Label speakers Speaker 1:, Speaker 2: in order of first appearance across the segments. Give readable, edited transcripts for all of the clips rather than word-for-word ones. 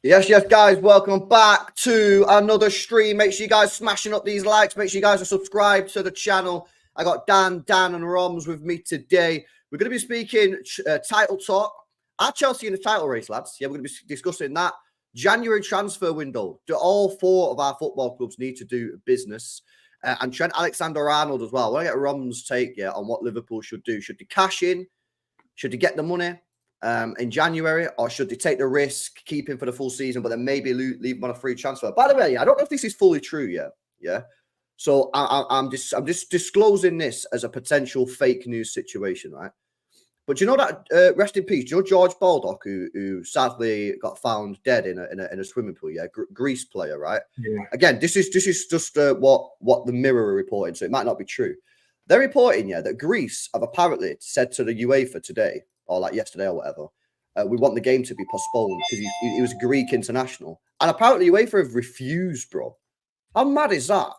Speaker 1: Yes, guys, welcome back to another stream. Make sure you guys smashing up these likes. Make sure you guys are subscribed to the channel. I got Dan, and Roms with me today. We're going to be speaking title talk. Are Chelsea in the title race, lads? Yeah, we're going to be discussing that. January transfer window. Do all four of our football clubs need to do business? And Trent Alexander-Arnold as well. I want to get Rom's take on what Liverpool should do. Should they cash in? Should they get the money in January, or should they take the risk, keep him for the full season, but then maybe leave him on a free transfer? By the way, I don't know if this is fully true yet. Yeah. So I'm just disclosing this as a potential fake news situation, right? But you know that rest in peace, you know George Baldock, who sadly got found dead in a swimming pool. Yeah, Greece player, right?
Speaker 2: Yeah.
Speaker 1: Again, this is just what the Mirror are reporting, so it might not be true. They're reporting, that Greece have apparently said to the UEFA today, or like yesterday or whatever, we want the game to be postponed because he was Greek international, and apparently UEFA have refused, bro. How mad is that?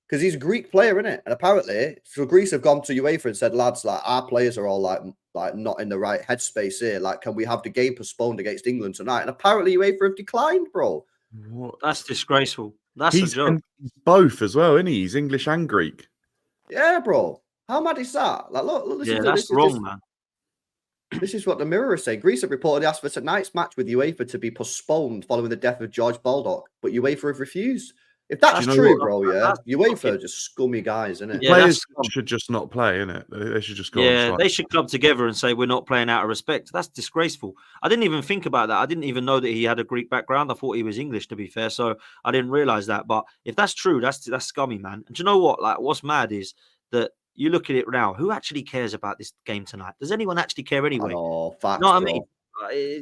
Speaker 1: Because he's a Greek player, isn't it? And apparently, so Greece have gone to UEFA and said, lads, like our players are all like not in the right headspace here. Like, can we have the game postponed against England tonight? And apparently, UEFA have declined, bro.
Speaker 3: What? That's disgraceful. That's a joke.
Speaker 2: He's both as well, isn't he? He's English and Greek.
Speaker 1: Yeah, bro. How mad is that? Like, look
Speaker 3: yeah, that's wrong, man.
Speaker 1: This is what the Mirror is saying. Greece have reportedly asked for tonight's match with UEFA to be postponed following the death of George Baldock, but UEFA have refused. If that's true, bro, UEFA are just scummy guys, isn't it?
Speaker 2: Yeah, players should just not play, innit? They should just go.
Speaker 3: Yeah, they should club together and say we're not playing out of respect. That's disgraceful. I didn't even think about that. I didn't even know that he had a Greek background. I thought he was English, to be fair. So I didn't realize that. But if that's true, that's scummy, man. And do you know what? Like, what's mad is that you look at it now. Who actually cares about this game tonight? Does anyone actually care anyway?
Speaker 1: Oh, facts,
Speaker 3: you know what
Speaker 1: bro.
Speaker 3: I mean?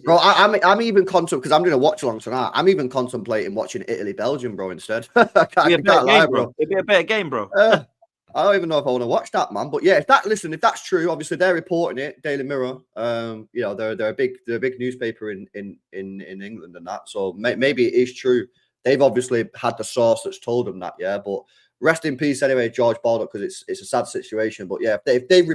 Speaker 1: Bro, I'm even contemplating, because I'm doing a watch along tonight. I'm even contemplating watching Italy-Belgium, bro, instead. I can't lie, bro.
Speaker 3: It'd be a better game, bro.
Speaker 1: I don't even know if I want to watch that, man. But yeah, if that's true, obviously they're reporting it. Daily Mirror, they're a big newspaper in England and that. So maybe it is true. They've obviously had the source that's told them that, yeah. But rest in peace anyway, George Baldock, because it's a sad situation. But yeah, if they've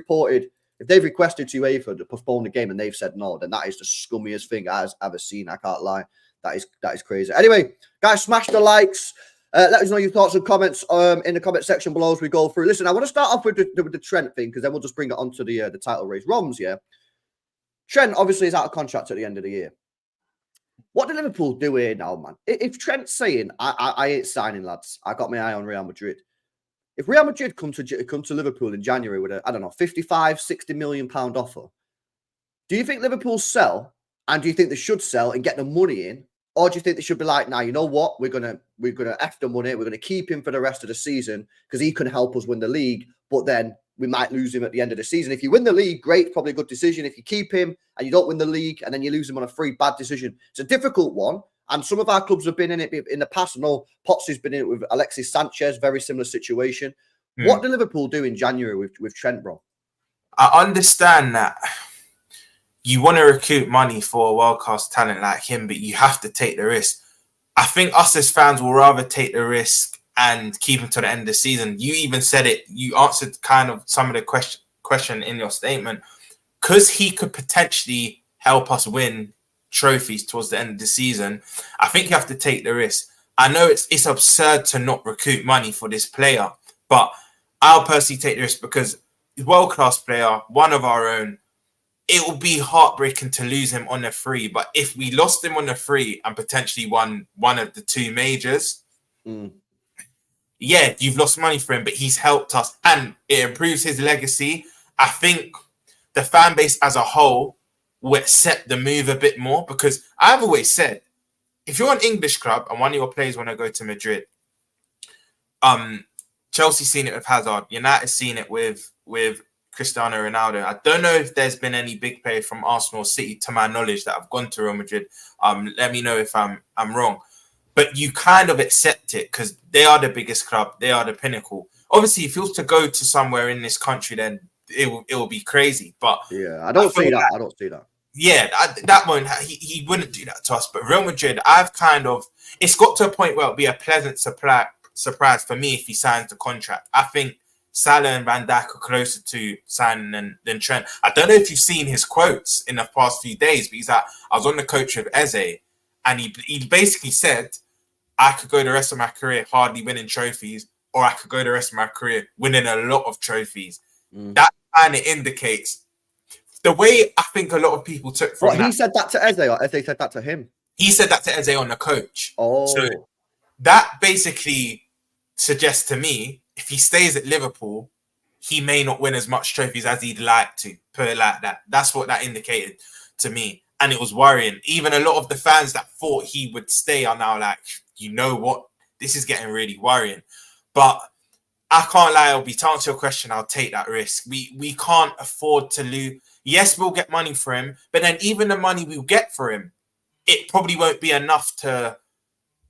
Speaker 1: requested to UEFA to postpone the game and they've said no, then that is the scummiest thing I've ever seen. I can't lie. That is crazy. Anyway, guys, smash the likes. Let us know your thoughts and comments in the comment section below as we go through. Listen, I want to start off with the Trent thing, because then we'll just bring it onto the title race. Roms, yeah. Trent obviously is out of contract at the end of the year. What do Liverpool do here now, man? If Trent's saying, I ain't signing, lads, I got my eye on Real Madrid. If Real Madrid come to Liverpool in January with a, 55, 60 million pound offer, do you think Liverpool sell? And do you think they should sell and get the money in? Or do you think they should be like, nah, you know what? We're gonna F the money. We're gonna keep him for the rest of the season because he can help us win the league. But then we might lose him at the end of the season. If you win the league, great, probably a good decision. If you keep him and you don't win the league and then you lose him on a free, bad decision. It's a difficult one. And some of our clubs have been in it in the past. I know Potts has been in it with Alexis Sanchez, very similar situation. What do Liverpool do in January with Trent, bro?
Speaker 4: I understand that you want to recoup money for a world-class talent like him, but you have to take the risk. I think us as fans will rather take the risk and keep him to the end of the season. You even said it. You answered kind of some of the question in your statement. Because he could potentially help us win trophies towards the end of the season, I think you have to take the risk. I know it's absurd to not recoup money for this player, but I'll personally take the risk because he's a world-class player, one of our own. It will be heartbreaking to lose him on the free, but if we lost him on the free and potentially won one of the two majors, yeah, you've lost money for him, but he's helped us and it improves his legacy. I think the fan base as a whole will accept the move a bit more because I've always said, if you're an English club and one of your players want to go to Madrid, Chelsea's seen it with Hazard, United's seen it with Cristiano Ronaldo. I don't know if there's been any big players from Arsenal or City, to my knowledge, that have gone to Real Madrid. Let me know if I'm wrong. But you kind of accept it because they are the biggest club. They are the pinnacle. Obviously, if he was to go to somewhere in this country, then it will be crazy. But
Speaker 1: yeah, I don't see that. I don't see that.
Speaker 4: Yeah, that won't. He wouldn't do that to us. But Real Madrid, it's got to a point where it'll be a pleasant surprise for me if he signs the contract. I think Salah and Van Dijk are closer to signing than Trent. I don't know if you've seen his quotes in the past few days, but he's like, I was on the coach with Eze and he basically said, I could go the rest of my career hardly winning trophies, or I could go the rest of my career winning a lot of trophies. That kind of indicates the way I think a lot of people took from
Speaker 1: He said that to Eze, or Eze said that to him?
Speaker 4: He said that to Eze on the coach.
Speaker 1: Oh.
Speaker 4: So that basically suggests to me, if he stays at Liverpool, he may not win as much trophies as he'd like to, put it like that. That's what that indicated to me. And it was worrying. Even a lot of the fans that thought he would stay are now like, you know what? This is getting really worrying. But I can't lie, I'll be to answer your question, I'll take that risk. We can't afford to lose. Yes, we'll get money for him, but then even the money we'll get for him, it probably won't be enough to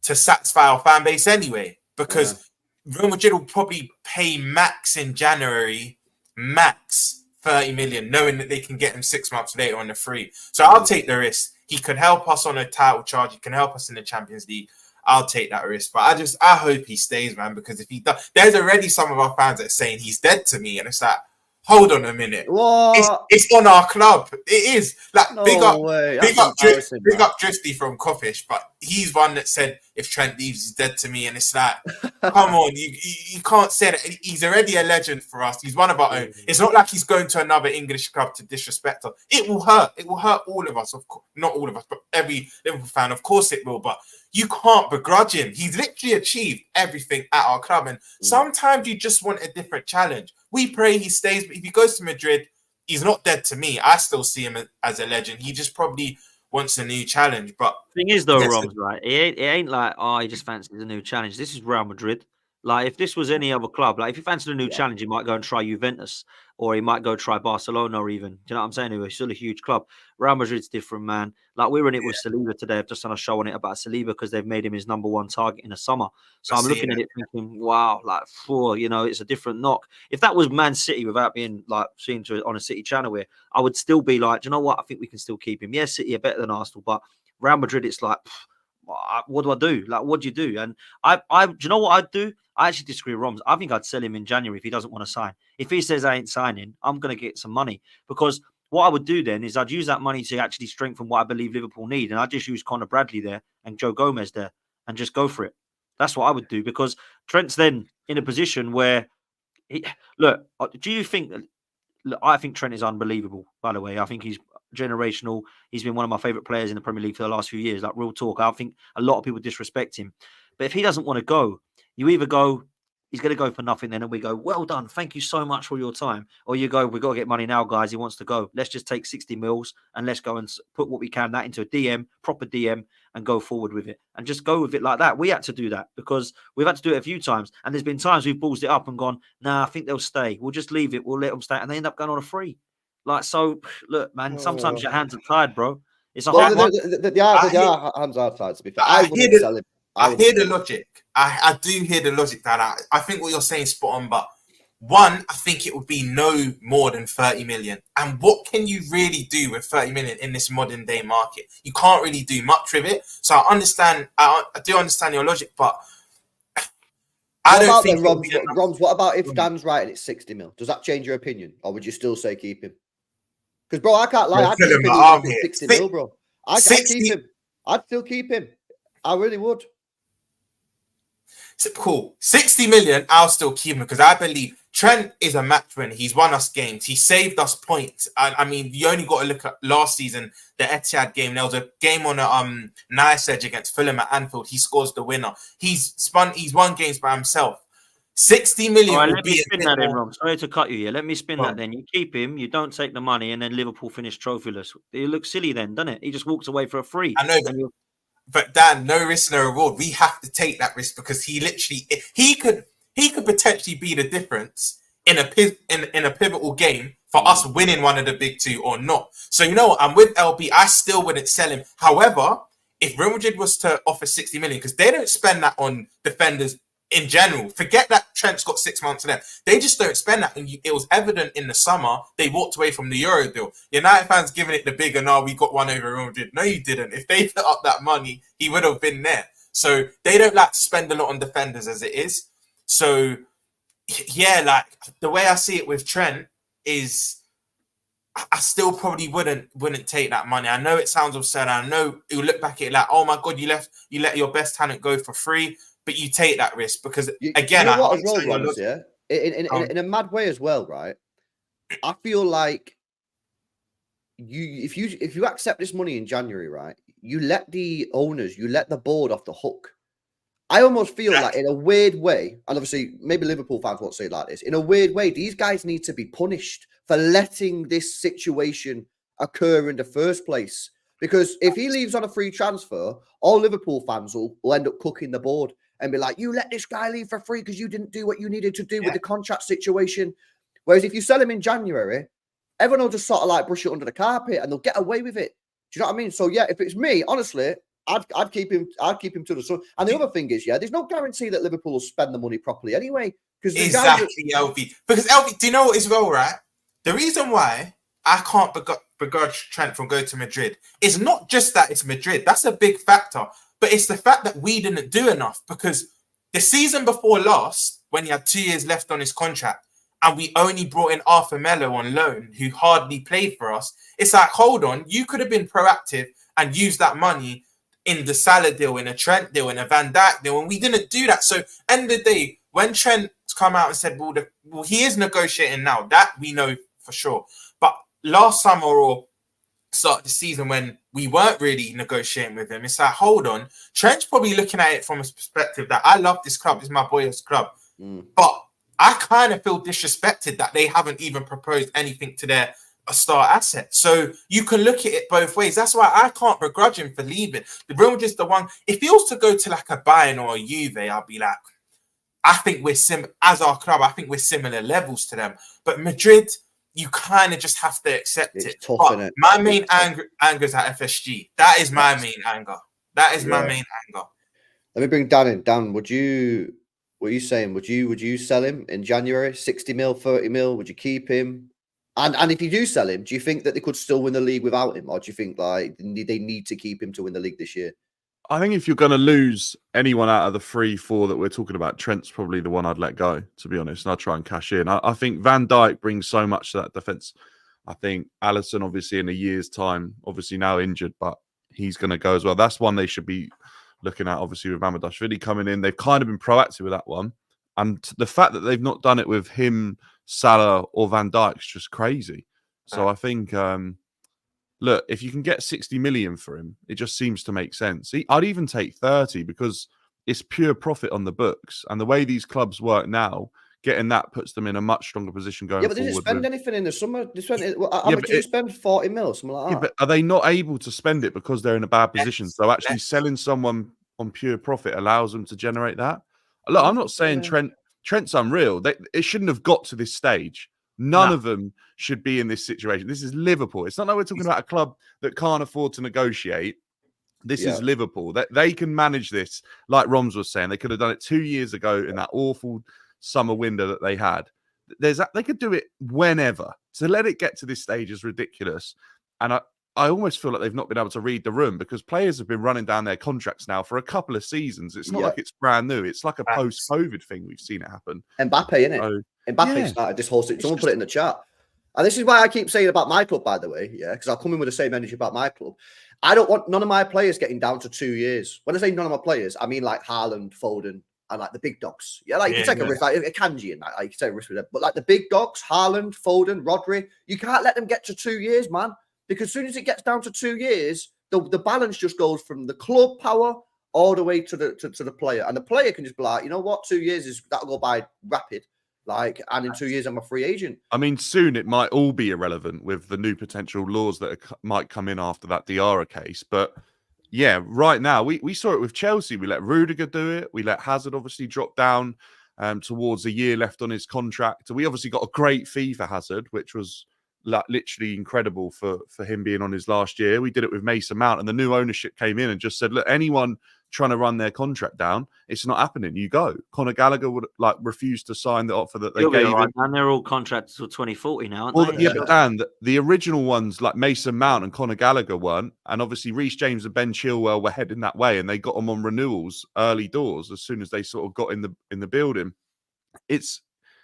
Speaker 4: satisfy our fan base anyway. Because Real Madrid will probably pay max in January, max 30 million, knowing that they can get him 6 months later on the free. So I'll take the risk. He could help us on a title charge. He can help us in the Champions League. I'll take that risk. But I hope he stays, man, because if he does, there's already some of our fans that are saying he's dead to me. And it's like, hold on a minute. It's on our club. It is. Like,
Speaker 1: No
Speaker 4: big up
Speaker 1: way.
Speaker 4: big up Drifty from Coffish, but he's one that said if Trent leaves, he's dead to me. And it's like, come on, you can't say that. He's already a legend for us. He's one of our own. It's not like he's going to another English club to disrespect us. It will hurt. It will hurt all of us. Of course, not all of us, but every Liverpool fan. Of course it will. But you can't begrudge him. He's literally achieved everything at our club. And sometimes you just want a different challenge. We pray he stays, but if he goes to Madrid, he's not dead to me. I still see him as a legend. He just probably wants a new challenge. But
Speaker 3: thing is, though, Roms, right? It ain't like, he just fancies a new challenge. This is Real Madrid. Like, if this was any other club, like if he fancied a new challenge, he might go and try Juventus, or he might go try Barcelona, or even, do you know what I'm saying? It's still a huge club. Real Madrid's different, man. Like, we were in it with Saliba today. I've just done a show on it about Saliba because they've made him his #1 target in the summer. So I'm looking at it thinking, wow, like, it's a different knock. If that was Man City, without being like seen to on a City channel here, I would still be like, do you know what? I think we can still keep him. Yes, City are better than Arsenal, but Real Madrid, it's like, what do I do? Like, what do you do? And do you know what I'd do? I actually disagree with Roms. I think I'd sell him in January if he doesn't want to sign. If he says I ain't signing, I'm going to get some money. Because what I would do then is I'd use that money to actually strengthen what I believe Liverpool need. And I'd just use Conor Bradley there and Joe Gomez there and just go for it. That's what I would do, because Trent's then in a position where, do you think... Look, I think Trent is unbelievable, by the way. I think he's generational. He's been one of my favourite players in the Premier League for the last few years. Like, real talk. I think a lot of people disrespect him. But if he doesn't want to go, you either go, he's going to go for nothing then, and we go, well done, thank you so much for your time. Or you go, we've got to get money now, guys. He wants to go. Let's just take 60 mils and let's go and put what we can, that into a DM, proper DM, and go forward with it. And just go with it like that. We had to do that because we've had to do it a few times. And there's been times we've ballsed it up and gone, nah, I think they'll stay. We'll just leave it. We'll let them stay. And they end up going on a free. Like, so, look, man, sometimes your hands are tied, bro. It's a hard one.
Speaker 1: The hands are tied, to be fair. I wouldn't sell him.
Speaker 4: I hear the logic. I do hear the logic that I think what you're saying is spot on, but one, I think it would be no more than 30 million. And what can you really do with 30 million in this modern day market? You can't really do much with it. So I do understand your logic, but I don't think...
Speaker 1: Roms, what about if Dan's right and it's 60 mil? Does that change your opinion? Or would you still say keep him? Because, bro, I can't lie. I'd keep him even if it's 60 mil, bro. I'd keep him. I'd still keep him. I really would.
Speaker 4: Cool. 60 million, I'll still keep him because I believe Trent is a match winner. He's won us games. He saved us points. I mean, you only got to look at last season, the Etihad game. There was a game on a nice edge against Fulham at Anfield. He scores the winner. He's won games by himself. 60 million
Speaker 3: let me spin that in, Rob. Sorry to cut you here. Let me spin that then. You keep him, you don't take the money, and then Liverpool finish trophyless. It looks silly then, doesn't it? He just walks away for a free.
Speaker 4: I know, but Dan, no risk, no reward. We have to take that risk because he literally he could potentially be the difference in a pivotal game for us winning one of the big two or not. So you know what? I'm with LB. I still wouldn't sell him. However, if Real Madrid was to offer 60 million, because they don't spend that on defenders in general. Forget that Trent's got 6 months left. They just don't spend that. And it was evident in the summer. They walked away from the Euro deal. United fans giving it the bigger, no, we got one over Real Madrid. No, you didn't. If they put up that money, he would have been there. So they don't like to spend a lot on defenders as it is. So, yeah, like the way I see it with Trent is I still probably wouldn't take that money. I know it sounds absurd. I know you look back at it like, oh my god, you let your best talent go for free, but you take that risk because again,
Speaker 1: you know what
Speaker 4: I
Speaker 1: as well, Rons, yeah, in a mad way as well, right? I feel like if you accept this money in January, right, you let the owners, you let the board off the hook. I almost feel like in a weird way, and obviously maybe Liverpool fans won't say it like this, in a weird way, these guys need to be punished for letting this situation occur in the first place. Because if he leaves on a free transfer, all Liverpool fans will end up cooking the board and be like, you let this guy leave for free because you didn't do what you needed to do with the contract situation. Whereas if you sell him in January, everyone will just sort of like brush it under the carpet and they'll get away with it. Do you know what I mean? So yeah, if it's me, honestly, I'd keep him to the sun. And the other thing is, there's no guarantee that Liverpool will spend the money properly anyway.
Speaker 4: Exactly, LV. Because LV, do you know what is well, right? The reason why I can't begrudge Trent from going to Madrid is not just that it's Madrid. That's a big factor. But it's the fact that we didn't do enough. Because the season before last, when he had 2 years left on his contract, and we only brought in Arthur Melo on loan, who hardly played for us, it's like, hold on, you could have been proactive and used that money in the Salah deal, in a Trent deal, in a Van Dijk deal, and we didn't do that. So, end of the day, when Trent come out and said, well, he is negotiating now, that we know for sure. But last summer or start of the season when we weren't really negotiating with him, it's like, hold on, Trent's probably looking at it from a perspective that I love this club, it's my boy's club. But I kind of feel disrespected that they haven't even proposed anything to their star asset. So you can look at it both ways. That's why I can't begrudge him for leaving. The Real Madrid's the one. If he was to go to like a Bayern or a Juve, I'll be like, I think we're as our club, I think we're similar levels to them. But Madrid, you kind of just have to accept it.
Speaker 1: Tough,
Speaker 4: but my main anger is at FSG. That is my main anger. That is my main anger.
Speaker 1: Let me bring Dan in. Dan, what are you saying? Would you sell him in January? 60 mil, 30 mil? Would you keep him? And if you do sell him, do you think that they could still win the league without him? Or do you think like they need to keep him to win the league this year?
Speaker 2: I think if you're going to lose anyone out of the 3-4 that we're talking about, Trent's probably the one I'd let go, to be honest, and I'd try and cash in. I think Van Dijk brings so much to that defence. I think Alisson, obviously, in a year's time, obviously now injured, but he's going to go as well. That's one they should be looking at, obviously, with Mamadashvili coming in. They've kind of been proactive with that one. And the fact that they've not done it with him, Salah or Van Dijk is just crazy. So I think, look, if you can get 60 million for him, it just seems to make sense. I'd even take 30 because it's pure profit on the books. And the way these clubs work now, getting that puts them in a much stronger position going forward.
Speaker 1: Yeah, but did they spend anything in the summer? How much did you spend? 40 mil, something like that?
Speaker 2: Yeah, but are they not able to spend it because they're in a bad position? So actually selling someone on pure profit allows them to generate that. Look, I'm not saying Trent's unreal. It shouldn't have got to this stage. None of them should be in this situation. This is Liverpool. It's not like we're talking about a club that can't afford to negotiate. This is Liverpool. They can manage this, like Roms was saying. They could have done it 2 years ago in that awful summer window that they had. They could do it whenever. So let it get to this stage is ridiculous. And I almost feel like they've not been able to read the room because players have been running down their contracts now for a couple of seasons. It's not like it's brand new. It's like a post-COVID thing. We've seen it happen.
Speaker 1: Mbappe, innit?
Speaker 2: So,
Speaker 1: Mbappe started this whole thing. Someone put it in the chat. And this is why I keep saying about my club, by the way, because I'll come in with the same energy about my club. I don't want none of my players getting down to 2 years. When I say none of my players, I mean like Haaland, Foden, and like the big dogs. Yeah, like you can take a risk, like a Kanji and that. Like, you can take a risk with them. But like the big dogs, Haaland, Foden, Rodri, you can't let them get to 2 years, man. Because as soon as it gets down to 2 years, the balance just goes from the club power all the way to the player. And the player can just be like, you know what, 2 years that'll go by rapid. Like, and in 2 years, I'm a free agent.
Speaker 2: I mean, soon it might all be irrelevant with the new potential laws that might come in after that Diarra case. But yeah, right now, we saw it with Chelsea. We let Rudiger do it. We let Hazard obviously drop down towards a year left on his contract. We obviously got a great fee for Hazard, which was literally incredible for him being on his last year. We did it with Mason Mount, and the new ownership came in and just said, look, anyone trying to run their contract down, it's not happening. You go. Conor Gallagher would refuse to sign the offer that they gave him.
Speaker 3: And they're all contracted till 2040 now, aren't they?
Speaker 2: Yeah, but Dan, the original ones like Mason Mount and Conor Gallagher weren't, and obviously Reece James and Ben Chilwell were heading that way, and they got them on renewals early doors as soon as they sort of got in the building. It's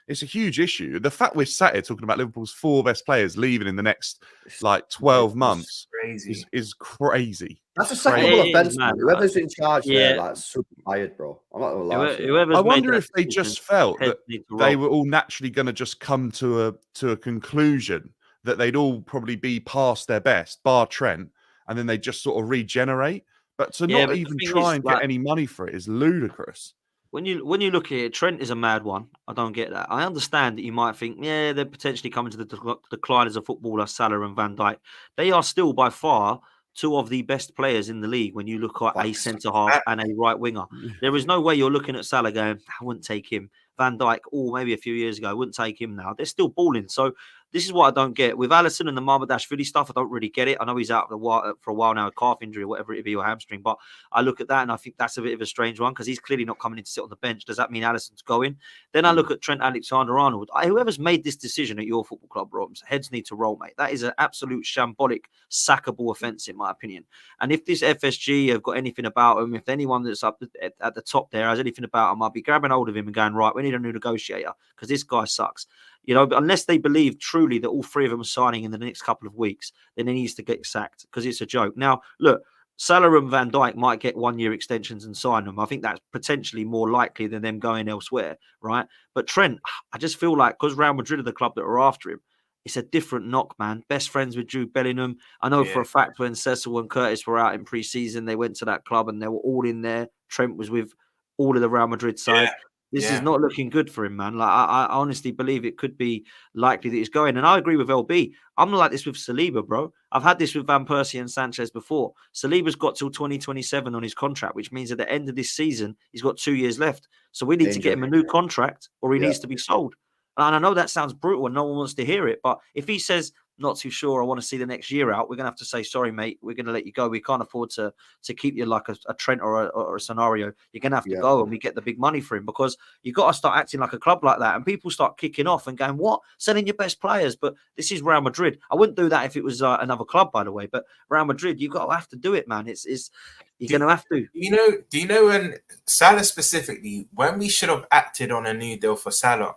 Speaker 2: It's a huge issue. The fact we're sat here talking about Liverpool's 4 best players leaving in the next
Speaker 1: It's
Speaker 2: like 12 months
Speaker 4: crazy.
Speaker 2: is crazy.
Speaker 1: That's a
Speaker 2: It's crazy.
Speaker 1: secondable
Speaker 3: It is
Speaker 1: offence,
Speaker 3: mad,
Speaker 1: man. Whoever's in charge there,
Speaker 3: Yeah.
Speaker 1: like, super fired, bro. I'm not gonna lie to you.
Speaker 3: Whoever's
Speaker 2: I
Speaker 3: made
Speaker 2: wonder
Speaker 3: that
Speaker 2: if they
Speaker 3: decision,
Speaker 2: just felt
Speaker 3: heads
Speaker 2: that
Speaker 3: need to
Speaker 2: they
Speaker 3: roll.
Speaker 2: were all naturally going to just come to a conclusion that they'd all probably be past their best, bar Trent, and then they just sort of regenerate. But to
Speaker 3: Yeah,
Speaker 2: not
Speaker 3: but the
Speaker 2: even
Speaker 3: thing
Speaker 2: try
Speaker 3: is,
Speaker 2: and
Speaker 3: like,
Speaker 2: get any money for it is ludicrous.
Speaker 3: when you look at it, Trent is a mad one. I don't get that. I understand that you might think, yeah, they're potentially coming to the decline as a footballer, Salah and Van Dijk. They are still by far 2 of the best players in the league when you look at a
Speaker 1: Facts.
Speaker 3: centre half and a right winger. There is no way you're looking at Salah going, I wouldn't take him. Van Dijk, maybe a few years ago, I wouldn't take him now. They're still balling. So this is what I don't get. With Alisson and the Marmadashvili stuff, I don't really get it. I know he's out for a while now, a calf injury or whatever it be, or hamstring. But I look at that and I think that's a bit of a strange one because he's clearly not coming in to sit on the bench. Does that mean Alisson's going? Then I look at Trent Alexander-Arnold. Whoever's made this decision at your football club, Robs, heads need to roll, mate. That is an absolute shambolic, sackable offence, in my opinion. And if this FSG have got anything about him, if anyone that's up at the top there has anything about him, I'll be grabbing hold of him and going, right, we need a new negotiator because this guy sucks. You know, but unless they believe truly that all 3 of them are signing in the next couple of weeks, then he needs to get sacked because it's a joke. Now, look, Salah and Van Dijk might get 1-year extensions and sign them. I think that's potentially more likely than them going elsewhere, right? But Trent, I just feel like because Real Madrid are the club that are after him, it's a different knock, man. Best friends with Jude Bellingham. I know for a fact when Cecil and Curtis were out in pre-season, they went to that club and they were all in there. Trent was with all of the Real Madrid side. This is not looking good for him, man. Like I honestly believe it could be likely that he's going. And I agree with LB. I'm not like this with Saliba, bro. I've had this with Van Persie and Sanchez before. Saliba's got till 2027 on his contract, which means at the end of this season, he's got 2 years left. So we need to get him a new contract or he needs to be sold. And I know that sounds brutal and no one wants to hear it. But if he says, not too sure, I want to see the next year out, we're going to have to say, sorry, mate, we're going to let you go. We can't afford to keep you like a Trent or a scenario. You're going to have to go and we get the big money for him because you've got to start acting like a club like that. And people start kicking off and going, what? Selling your best players? But this is Real Madrid. I wouldn't do that if it was another club, by the way. But Real Madrid, you've got to have to do it, man. You're going to have to.
Speaker 4: Do you know when Salah specifically, when we should have acted on a new deal for Salah,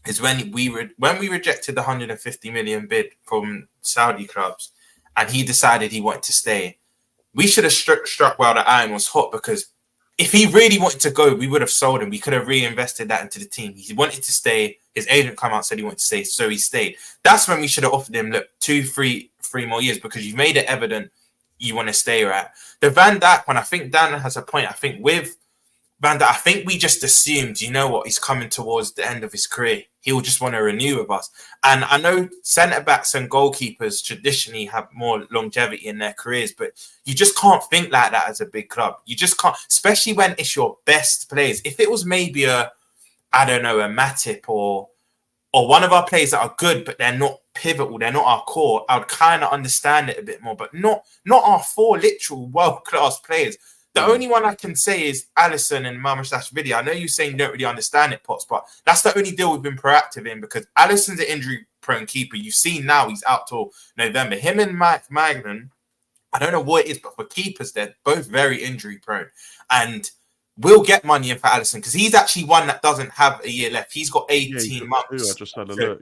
Speaker 4: is when we rejected the 150 million bid from Saudi clubs and he decided he wanted to stay. We should have struck while the iron was hot because if he really wanted to go, we would have sold him. We could have reinvested that into the team. He wanted to stay. His agent came out and said he wanted to stay, so he stayed. That's when we should have offered him, look, 3 more years because you've made it evident you want to stay, right? The Van Dijk one, I think Dan has a point. I think with Van Dijk, I think we just assumed, you know what, he's coming towards the end of his career. He'll just want to renew with us. And I know centre-backs and goalkeepers traditionally have more longevity in their careers, but you just can't think like that as a big club. You just can't, especially when it's your best players. If it was maybe a Matip or one of our players that are good, but they're not pivotal, they're not our core, I would kind of understand it a bit more, but not our 4 literal world-class players. The only one I can say is Alisson and Marmadashvili. I know you're saying you don't really understand it, Potts, but that's the only deal we've been proactive in because Alisson's an injury-prone keeper. You've seen now he's out till November. Him and Mike Magnan, I don't know what it is, but for keepers, they're both very injury-prone. And we'll get money in for Alisson because he's actually one that doesn't have a year left. He's got 18 months.
Speaker 2: I just had a look,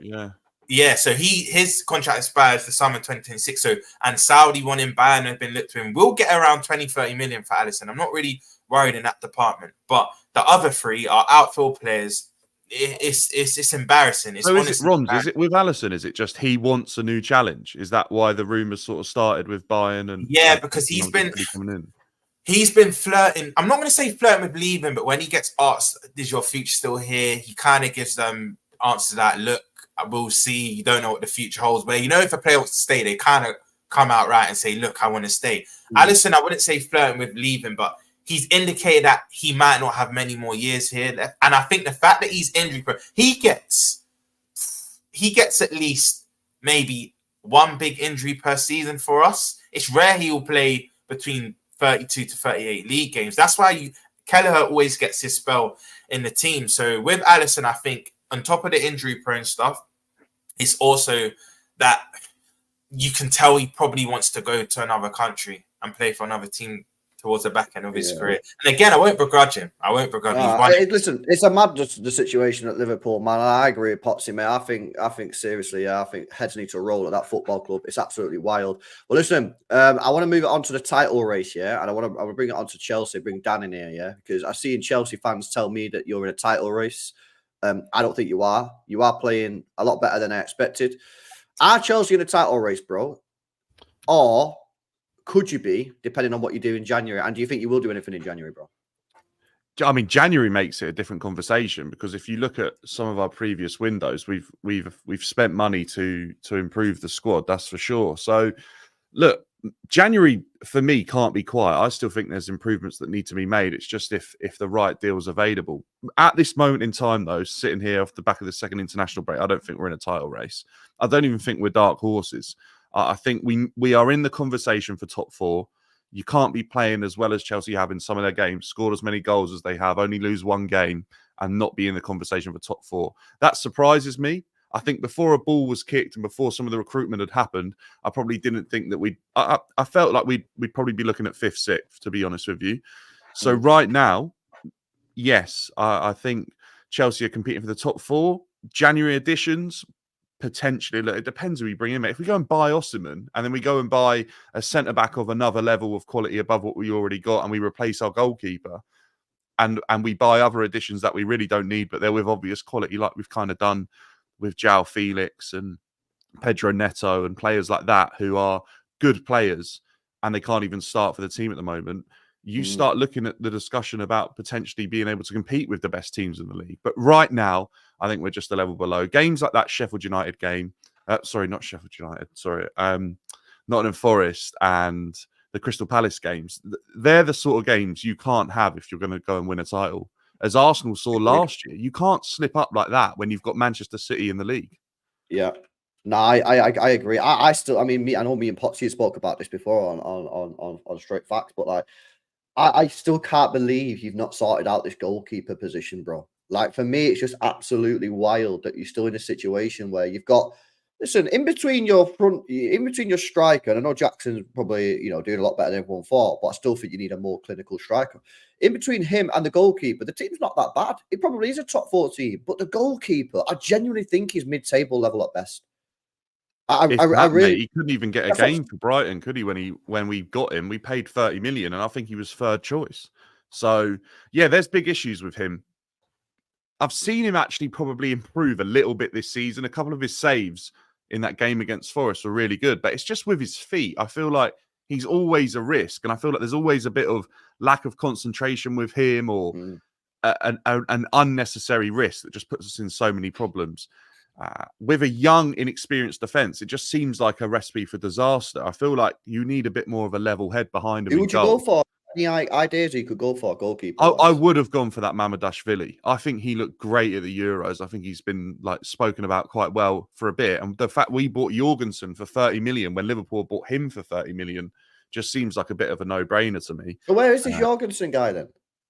Speaker 4: Yeah, so his contract expires the summer 2026. So, and Saudi one in Bayern have been looked to him. We'll get around 20-30 million for Alisson. I'm not really worried in that department. But the other 3 are outfield players. It's embarrassing. It's
Speaker 2: so is it, Ron,
Speaker 4: embarrassing.
Speaker 2: is it with Alisson? Is it just he wants a new challenge? Is that why the rumours sort of started with Bayern? And
Speaker 4: because he's been
Speaker 2: coming in.
Speaker 4: He's been flirting. I'm not going to say flirting with leaving, but when he gets asked, "Is your future still here?" he kind of gives them answers that, "Look, we'll see. You don't know what the future holds." But if a player wants to stay, they kind of come out right and say, "Look, I want to stay." Alisson, I wouldn't say flirting with leaving, but he's indicated that he might not have many more years here left. And I think the fact that he's injury prone, he gets at least maybe 1 big injury per season for us. It's rare he will play between 32 to 38 league games. That's why Kelleher always gets his spell in the team. So with Alisson, I think on top of the injury prone stuff, it's also that you can tell he probably wants to go to another country and play for another team towards the back end of his career. And again, I won't begrudge him.
Speaker 1: Listen, it's a madness, the situation at Liverpool, man. I agree with Potsy, mate. I think seriously, I think heads need to roll at that football club. It's absolutely wild. Well, listen, I want to move it on to the title race, and I want to bring it on to Chelsea, bring Dan in here, because I see Chelsea fans tell me that you're in a title race. I don't think you are. You are playing a lot better than I expected. Are Chelsea in a title race, bro? Or could you be, depending on what you do in January? And do you think you will do anything in January, bro?
Speaker 2: I mean, January makes it a different conversation, because if you look at some of our previous windows, we've spent money to improve the squad. That's for sure. So, look, January for me can't be quiet. I still think there's improvements that need to be made. It's just if the right deal's available. At this moment in time, though, sitting here off the back of the second international break, I don't think we're in a title race. I don't even think we're dark horses. I think we are in the conversation for top four. You can't be playing as well as Chelsea have in some of their games, scored as many goals as they have, only lose one game, and not be in the conversation for top four. That surprises me. I think before a ball was kicked and before some of the recruitment had happened, I probably didn't think that I felt like we'd probably be looking at 5th, 6th, to be honest with you. So right now, yes, I think Chelsea are competing for the top four. January additions, potentially. Look, it depends who we bring in. If we go and buy Osimhen and then we go and buy a centre-back of another level of quality above what we already got, and we replace our goalkeeper, and we buy other additions that we really don't need, but they're with obvious quality, like we've kind of done with João Felix and Pedro Neto and players like that who are good players and they can't even start for the team at the moment, you start looking at the discussion about potentially being able to compete with the best teams in the league. But right now, I think we're just a level below. Games like that Sheffield United game, not Sheffield United, Nottingham Forest and the Crystal Palace games, they're the sort of games you can't have if you're going to go and win a title. As Arsenal saw last year, you can't slip up like that when you've got Manchester City in the league.
Speaker 1: Yeah. No, I agree. I know me and Potsy spoke about this before on Straight Facts, but like, I still can't believe you've not sorted out this goalkeeper position, bro. Like, for me, it's just absolutely wild that you're still in a situation where you've got, listen, in between your striker, and I know Jackson's probably, doing a lot better than everyone thought, but I still think you need a more clinical striker. In between him and the goalkeeper, the team's not that bad. It probably is a top 4 team, but the goalkeeper, I genuinely think he's mid-table level at best. I really,
Speaker 2: he couldn't even get a game for Brighton, could he? When we got him, we paid 30 million, and I think he was 3rd choice. So yeah, there's big issues with him. I've seen him actually probably improve a little bit this season. A couple of his saves in that game against Forest were really good, but it's just with his feet. I feel like he's always a risk, and I feel like there's always a bit of lack of concentration with him, or an unnecessary risk that just puts us in so many problems. With a young, inexperienced defence, it just seems like a recipe for disaster. I feel like you need a bit more of a level head behind him.
Speaker 1: Who would you go for? Any ideas you could go for a goalkeeper?
Speaker 2: I would have gone for that Mamadashvili. I think he looked great at the Euros. I think he's been spoken about quite well for a bit. And the fact we bought Jorgensen for 30 million when Liverpool bought him for 30 million just seems like a bit of a no-brainer to me.
Speaker 1: So where is this Jorgensen guy then?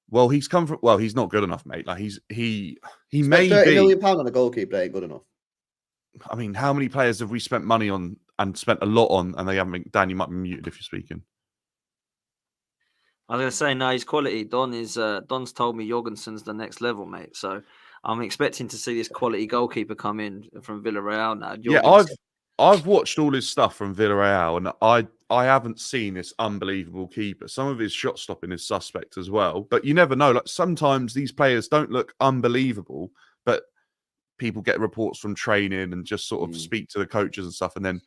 Speaker 2: Well, he's come from. Well, he's not good enough, mate. Like he may be
Speaker 1: £30 million on a goalkeeper ain't good enough.
Speaker 2: I mean, how many players have we spent money on and spent a lot on, and they haven't been? Dan, you might be muted if you're speaking.
Speaker 3: I was going to say, no, his quality. Don's told me Jorgensen's the next level, mate. So I'm expecting to see this quality goalkeeper come in from Villarreal now.
Speaker 2: Yeah, I've watched all his stuff from Villarreal, and I haven't seen this unbelievable keeper. Some of his shot stopping is suspect as well, but you never know. Like, sometimes these players don't look unbelievable, but people get reports from training and just sort of speak to the coaches and stuff, and then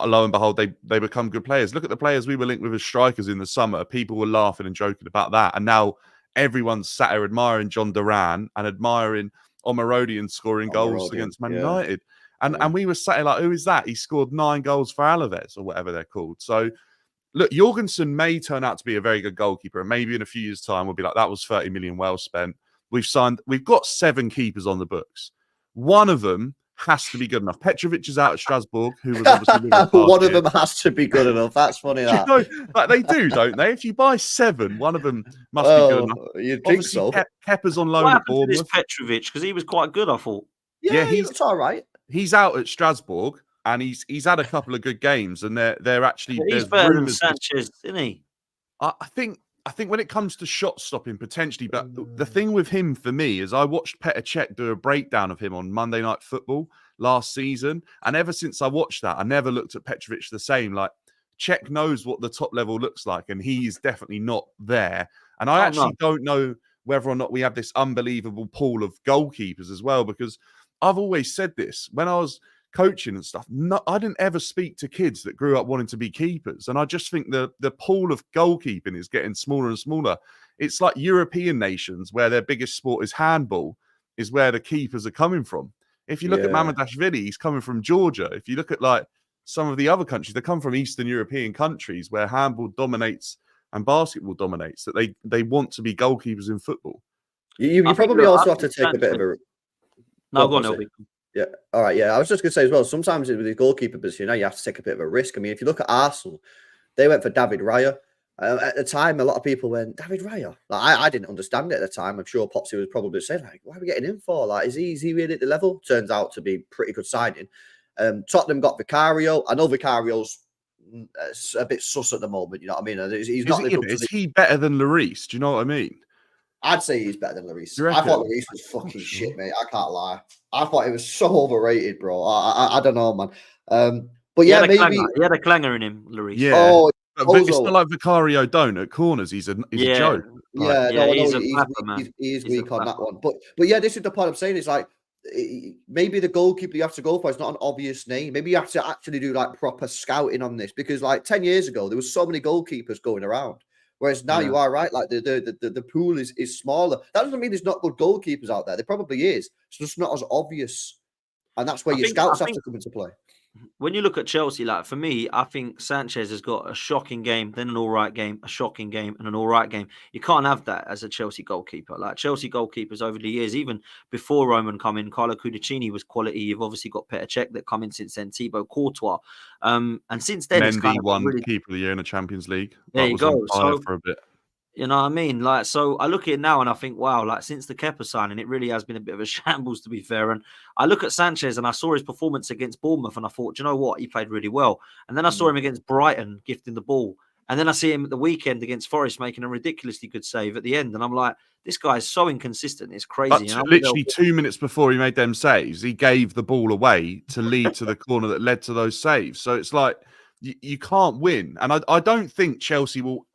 Speaker 2: lo and behold, they become good players. Look at the players we were linked with as strikers in the summer. People were laughing and joking about that, and now everyone's sat here admiring John Duran and admiring Omarodian scoring goals against Man United. And we were sat here like, who is that? He scored 9 goals for Alaves or whatever they're called. So look, Jorgensen may turn out to be a very good goalkeeper, and maybe in a few years' time we'll be like, that was 30 million well spent. We've got 7 keepers on the books. One of them has to be good enough. Petrovic is out at Strasbourg, who was obviously
Speaker 1: one of them has to be good enough. That's funny. That
Speaker 2: like they do, don't they? If you buy 7, one of them must be good enough.
Speaker 1: You'd think so.
Speaker 2: Kepa's on loan at Bournemouth.
Speaker 3: Petrovic, because he was quite good, I thought.
Speaker 1: Yeah, he's all right.
Speaker 2: He's out at Strasbourg, and he's had a couple of good games, and they're actually.
Speaker 3: But he's better than Sanchez, isn't he?
Speaker 2: I think when it comes to shot stopping, potentially, but the thing with him for me is I watched Petr Cech do a breakdown of him on Monday Night Football last season, and ever since I watched that, I never looked at Petrovic the same. Like, Cech knows what the top level looks like, and he is definitely not there. And I actually don't know whether or not we have this unbelievable pool of goalkeepers as well, because I've always said this when I was coaching and stuff. No, I didn't ever speak to kids that grew up wanting to be keepers, and I just think the pool of goalkeeping is getting smaller and smaller. It's like European nations where their biggest sport is handball, is where the keepers are coming from. If you look at Mamardashvili, he's coming from Georgia. If you look at like some of the other countries, they come from Eastern European countries where handball dominates and basketball dominates. That they want to be goalkeepers in football.
Speaker 1: You probably also have to take a bit of a.
Speaker 3: No, go on, LB.
Speaker 1: Yeah. All right. Yeah. I was just going to say as well, sometimes with the goalkeeper position, you have to take a bit of a risk. I mean, if you look at Arsenal, they went for David Raya. At the time, a lot of people went, David Raya? Like, I didn't understand it at the time. I'm sure Popsy was probably saying, like, why are we getting him for? Like, is he really at the level? Turns out to be pretty good signing. Tottenham got Vicario. I know Vicario's a bit sus at the moment. You know what I mean? He's not.
Speaker 2: Is he better than Lloris? Do you know what I mean?
Speaker 1: I'd say he's better than Lloris. I thought Lloris was fucking shit, mate. I can't lie. I thought he was so overrated, bro. I don't know, man. But yeah, maybe
Speaker 3: he had a clanger in him, Lloris.
Speaker 2: Yeah. Oh, but it's not like Vicario don't at corners. He's a joke.
Speaker 1: Like, he's
Speaker 3: He's
Speaker 1: weak on that one. But yeah, this is the point I'm saying. It's like maybe the goalkeeper you have to go for is not an obvious name. Maybe you have to actually do like proper scouting on this, because like 10 years ago there was so many goalkeepers going around. Whereas now you are right, like the pool is smaller. That doesn't mean there's not good goalkeepers out there. There probably is. It's just not as obvious, and that's where scouts have to come into play.
Speaker 3: When you look at Chelsea, like for me, I think Sanchez has got a shocking game, then an all right game, a shocking game, and an all right game. You can't have that as a Chelsea goalkeeper. Like Chelsea goalkeepers over the years, even before Roman come in, Carlo Cudicini was quality. You've obviously got Petr Cech that come in since then, Thibaut Courtois, and since then,
Speaker 2: Mendy
Speaker 3: it's kind of
Speaker 2: won
Speaker 3: really...
Speaker 2: Keeper of the Year in the Champions League.
Speaker 3: There you go. So
Speaker 2: for a bit.
Speaker 3: You know what I mean? Like, so I look at it now and I think, wow, like since the Kepa signing, it really has been a bit of a shambles, to be fair. And I look at Sanchez and I saw his performance against Bournemouth and I thought, do you know what? He played really well. And then I saw him against Brighton gifting the ball. And then I see him at the weekend against Forest making a ridiculously good save at the end. And I'm like, this guy is so inconsistent. It's crazy.
Speaker 2: But literally 2 minutes before he made them saves, he gave the ball away to lead to the corner that led to those saves. So it's like, you can't win. And I don't think Chelsea will...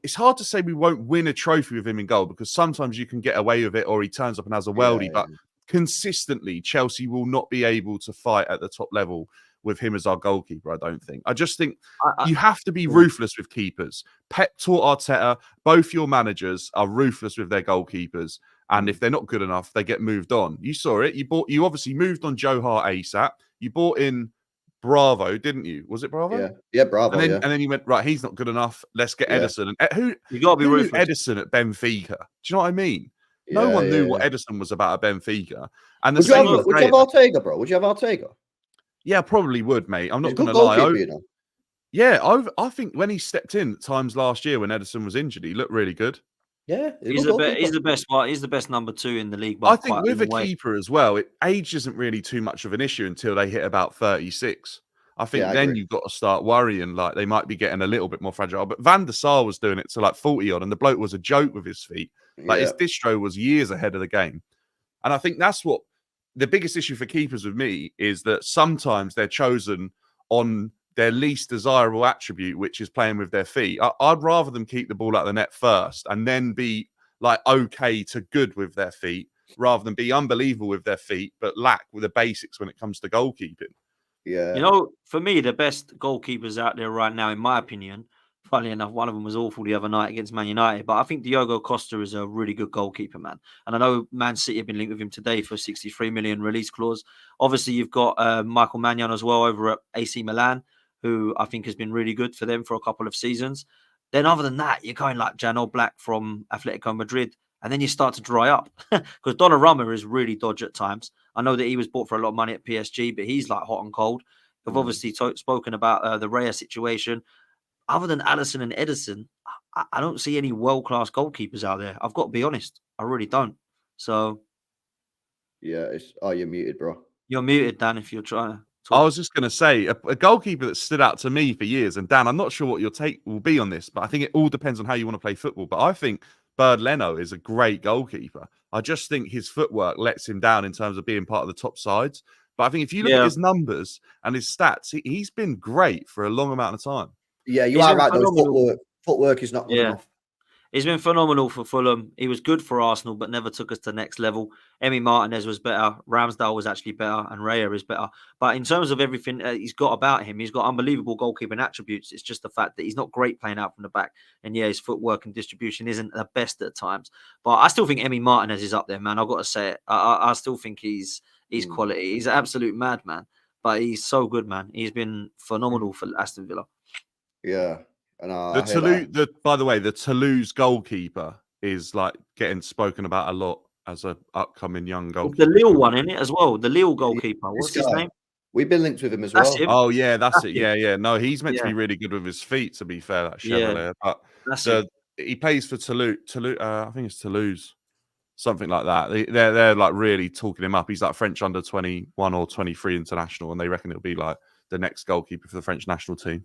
Speaker 2: It's hard to say we won't win a trophy with him in goal, because sometimes you can get away with it or he turns up and has a worldie. But consistently, Chelsea will not be able to fight at the top level with him as our goalkeeper, I don't think. I just think you have to be ruthless with keepers. Pep taught Arteta, both your managers are ruthless with their goalkeepers. And if they're not good enough, they get moved on. You saw it. You obviously moved on Joe Hart ASAP. You bought in Bravo, didn't you? Was it Bravo?
Speaker 1: Yeah, Bravo.
Speaker 2: And then you went, right, he's not good enough. Let's get Edison. And
Speaker 3: you got to be ruthless.
Speaker 2: Edison at Benfica. Do you know what I mean? No one knew what Edison was about at Benfica. And
Speaker 1: would you have Ortega, bro? Would you have Ortega?
Speaker 2: Yeah, I probably would, mate. I'm not going to lie. I think when he stepped in at times last year when Edison was injured, he looked really good.
Speaker 1: Yeah,
Speaker 3: he's the best. He's the best number 2 in the league.
Speaker 2: I think with a keeper as well, age isn't really too much of an issue until they hit about 36. I think then you've got to start worrying, like they might be getting a little bit more fragile. But Van der Sar was doing it to like 40 odd, and the bloke was a joke with his feet. Like his distro was years ahead of the game. And I think that's what the biggest issue for keepers with me is, that sometimes they're chosen on their least desirable attribute, which is playing with their feet. I'd rather them keep the ball out of the net first and then be like okay to good with their feet, rather than be unbelievable with their feet but lack with the basics when it comes to goalkeeping.
Speaker 1: Yeah,
Speaker 3: you know, for me, the best goalkeepers out there right now, in my opinion, funnily enough, one of them was awful the other night against Man United, but I think Diogo Costa is a really good goalkeeper, man. And I know Man City have been linked with him today for a 63 million release clause. Obviously, you've got Michael Magnan as well over at AC Milan, who I think has been really good for them for a couple of seasons. Then other than that, you're going like Jan Oblak from Atletico Madrid, and then you start to dry up because Donnarumma is really dodgy at times. I know that he was bought for a lot of money at PSG, but he's like hot and cold. We've obviously spoken about the Raya situation. Other than Alisson and Edison, I don't see any world-class goalkeepers out there. I've got to be honest. I really don't. So...
Speaker 1: Yeah, you're muted, bro.
Speaker 3: You're muted, Dan, if you're trying to...
Speaker 2: I was just going to say a goalkeeper that stood out to me for years. And Dan, I'm not sure what your take will be on this, but I think it all depends on how you want to play football. But I think Bird Leno is a great goalkeeper. I just think his footwork lets him down in terms of being part of the top sides. But I think if you look at his numbers and his stats, he's been great for a long amount of time.
Speaker 1: Yeah, you are right. Though footwork is not good enough.
Speaker 3: He's been phenomenal for Fulham. He was good for Arsenal, but never took us to the next level. Emi Martinez was better. Ramsdale was actually better, and Raya is better. But in terms of everything he's got about him, he's got unbelievable goalkeeping attributes. It's just the fact that he's not great playing out from the back. And yeah, his footwork and distribution isn't the best at times. But I still think Emi Martinez is up there, man. I've got to say it. I still think he's quality. He's an absolute madman. But he's so good, man. He's been phenomenal for Aston Villa.
Speaker 1: Yeah.
Speaker 2: By the way, the Toulouse goalkeeper is like getting spoken about a lot as an upcoming young goalkeeper.
Speaker 3: The Lille one, isn't it, as well? The Lille goalkeeper. What's his name?
Speaker 1: We've been linked with him as well.
Speaker 2: Oh, yeah, that's it. Yeah. No, he's meant to be really good with his feet, to be fair, that Chevalier. But he plays for Toulouse. I think it's Toulouse. Something like that. They're like really talking him up. He's like French under 21 or 23 international, and they reckon it'll be like the next goalkeeper for the French national team.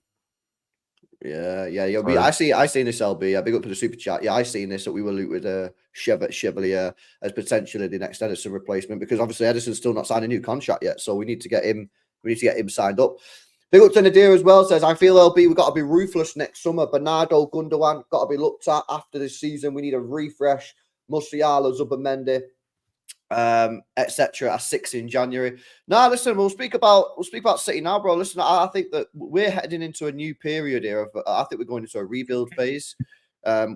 Speaker 1: Yeah. I seen this, LB. Big up to the super chat. Yeah, I seen this that we were linked with Chevalier as potentially the next Edison replacement, because obviously Edison's still not signed a new contract yet, so we need to get him. We need to get him signed up. Big up to Nadir as well. Says, I feel LB, we've got to be ruthless next summer. Bernardo, Gundogan got to be looked at after this season. We need a refresh. Musiala, Zubimendi, etc. at 6 in January. No, listen, we'll speak about City now, bro. Listen, I think that we're heading into a new period here. I think we're going into a rebuild phase.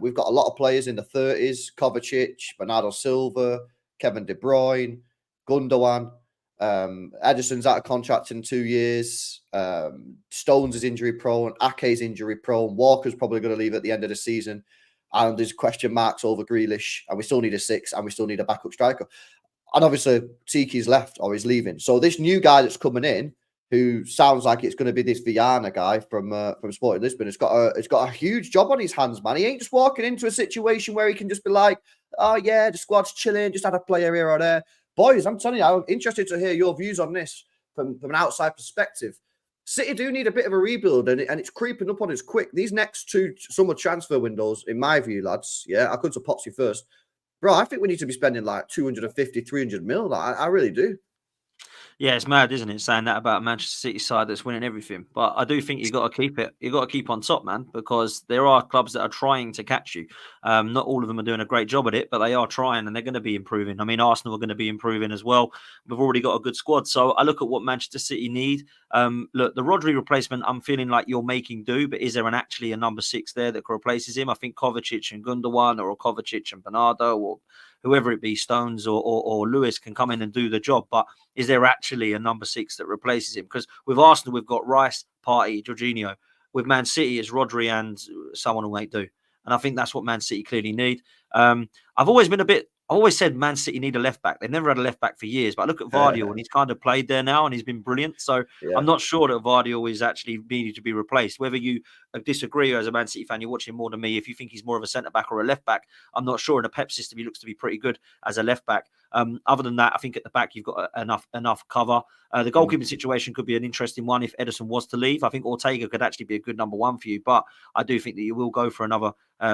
Speaker 1: We've got a lot of players in the 30s: Kovacic, Bernardo Silva, Kevin De Bruyne, Gundogan. Edison's out of contract in 2 years. Stones is injury prone. Ake's injury prone. Walker's probably going to leave at the end of the season. And there's question marks over Grealish, and we still need a 6, and we still need a backup striker. And obviously, Tiki's left or he's leaving. So this new guy that's coming in, who sounds like it's going to be this Viana guy from Sporting Lisbon, it's got a huge job on his hands, man. He ain't just walking into a situation where he can just be like, oh yeah, the squad's chilling, just had a player here or there. Boys, I'm telling you, I'm interested to hear your views on this from an outside perspective. City do need a bit of a rebuild, and it's creeping up on us quick. These next 2 summer transfer windows, in my view, lads, I'll come to Potsy first. Bro, I think we need to be spending like 250, 300 mil. Like, I really do.
Speaker 3: Yeah, it's mad, isn't it, saying that about a Manchester City side that's winning everything. But I do think you've got to keep it. You've got to keep on top, man, because there are clubs that are trying to catch you. Not all of them are doing a great job at it, but they are trying, and they're going to be improving. I mean, Arsenal are going to be improving as well. We've already got a good squad. So I look at what Manchester City need. Look, the Rodri replacement, I'm feeling like you're making do, but is there actually a number 6 there that replaces him? I think Kovacic and Gundogan, or Kovacic and Bernardo, or whoever it be, Stones or Lewis, can come in and do the job. But is there actually a number 6 that replaces him? Because with Arsenal, we've got Rice, Partey, Jorginho. With Man City, it's Rodri and someone who ain't do. And I think that's what Man City clearly need. I've always said Man City need a left back. They've never had a left back for years. But I look at Vardy, and he's kind of played there now, and he's been brilliant. So I'm not sure that Vardy is actually needed to be replaced. Whether you disagree, or as a Man City fan, you're watching more than me. If you think he's more of a centre back or a left back, I'm not sure. In a Pep system, he looks to be pretty good as a left back. Other than that, I think at the back you've got enough cover. The goalkeeping situation could be an interesting one if Edison was to leave. I think Ortega could actually be a good number 1 for you, but I do think that you will go for another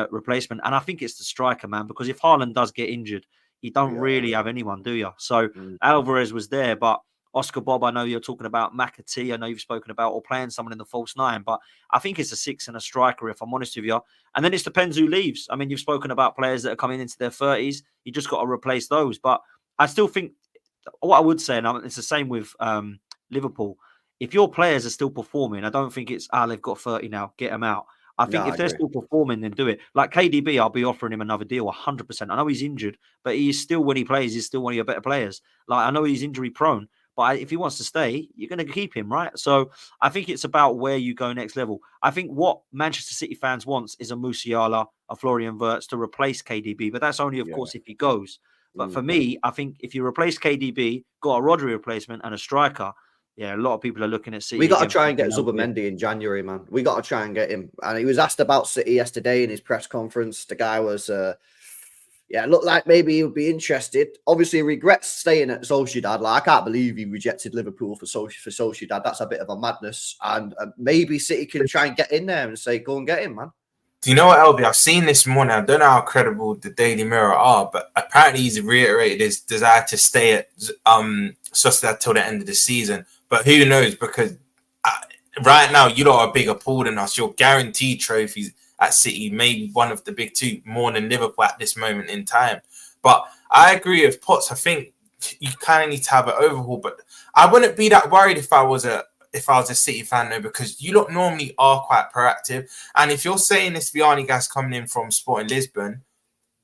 Speaker 3: replacement. And I think it's the striker, man, because if Haaland does get injured, you don't really have anyone, do you? So Alvarez was there, but Oscar Bob, I know you're talking about McAtee. I know you've spoken about or playing someone in the false 9, but I think it's a 6 and a striker, if I'm honest with you. And then it depends who leaves. I mean, you've spoken about players that are coming into their 30s. You just got to replace those. But I still think what I would say, and it's the same with Liverpool, if your players are still performing, I don't think it's, they've got 30 now, get them out. I think if they're still performing, then do it. Like KDB, I'll be offering him another deal, 100%. I know he's injured, but he is still, when he plays, he's still one of your better players. Like, I know he's injury prone, but if he wants to stay, you're going to keep him, right? So I think it's about where you go next level. I think what Manchester City fans want is a Musiala, a Florian Wirtz to replace KDB, but that's only, of course, if he goes. But for me, I think if you replace KDB, got a Rodri replacement and a striker, a lot of people are looking at City.
Speaker 1: We got to try and get Zubimendi in January, man. We got to try and get him. And he was asked about City yesterday in his press conference. The guy was Yeah, looked like maybe he would be interested. Obviously, he regrets staying at Sociedad. Like, I can't believe he rejected Liverpool for Sociedad. That's a bit of a madness. And maybe City can try and get in there and say, go and get him, man.
Speaker 4: Do you know what, LB? I've seen this morning. I don't know how credible the Daily Mirror are, but apparently he's reiterated his desire to stay at Sociedad till the end of the season. But who knows? Because right now, you lot are bigger pool than us. You're guaranteed trophies at City, maybe one of the big two, more than Liverpool at this moment in time. But I agree with Potts. I think you kind of need to have an overhaul. But I wouldn't be that worried if I was a City fan, though, because you lot normally are quite proactive. And if you're saying this Vianney guy's coming in from Sporting Lisbon,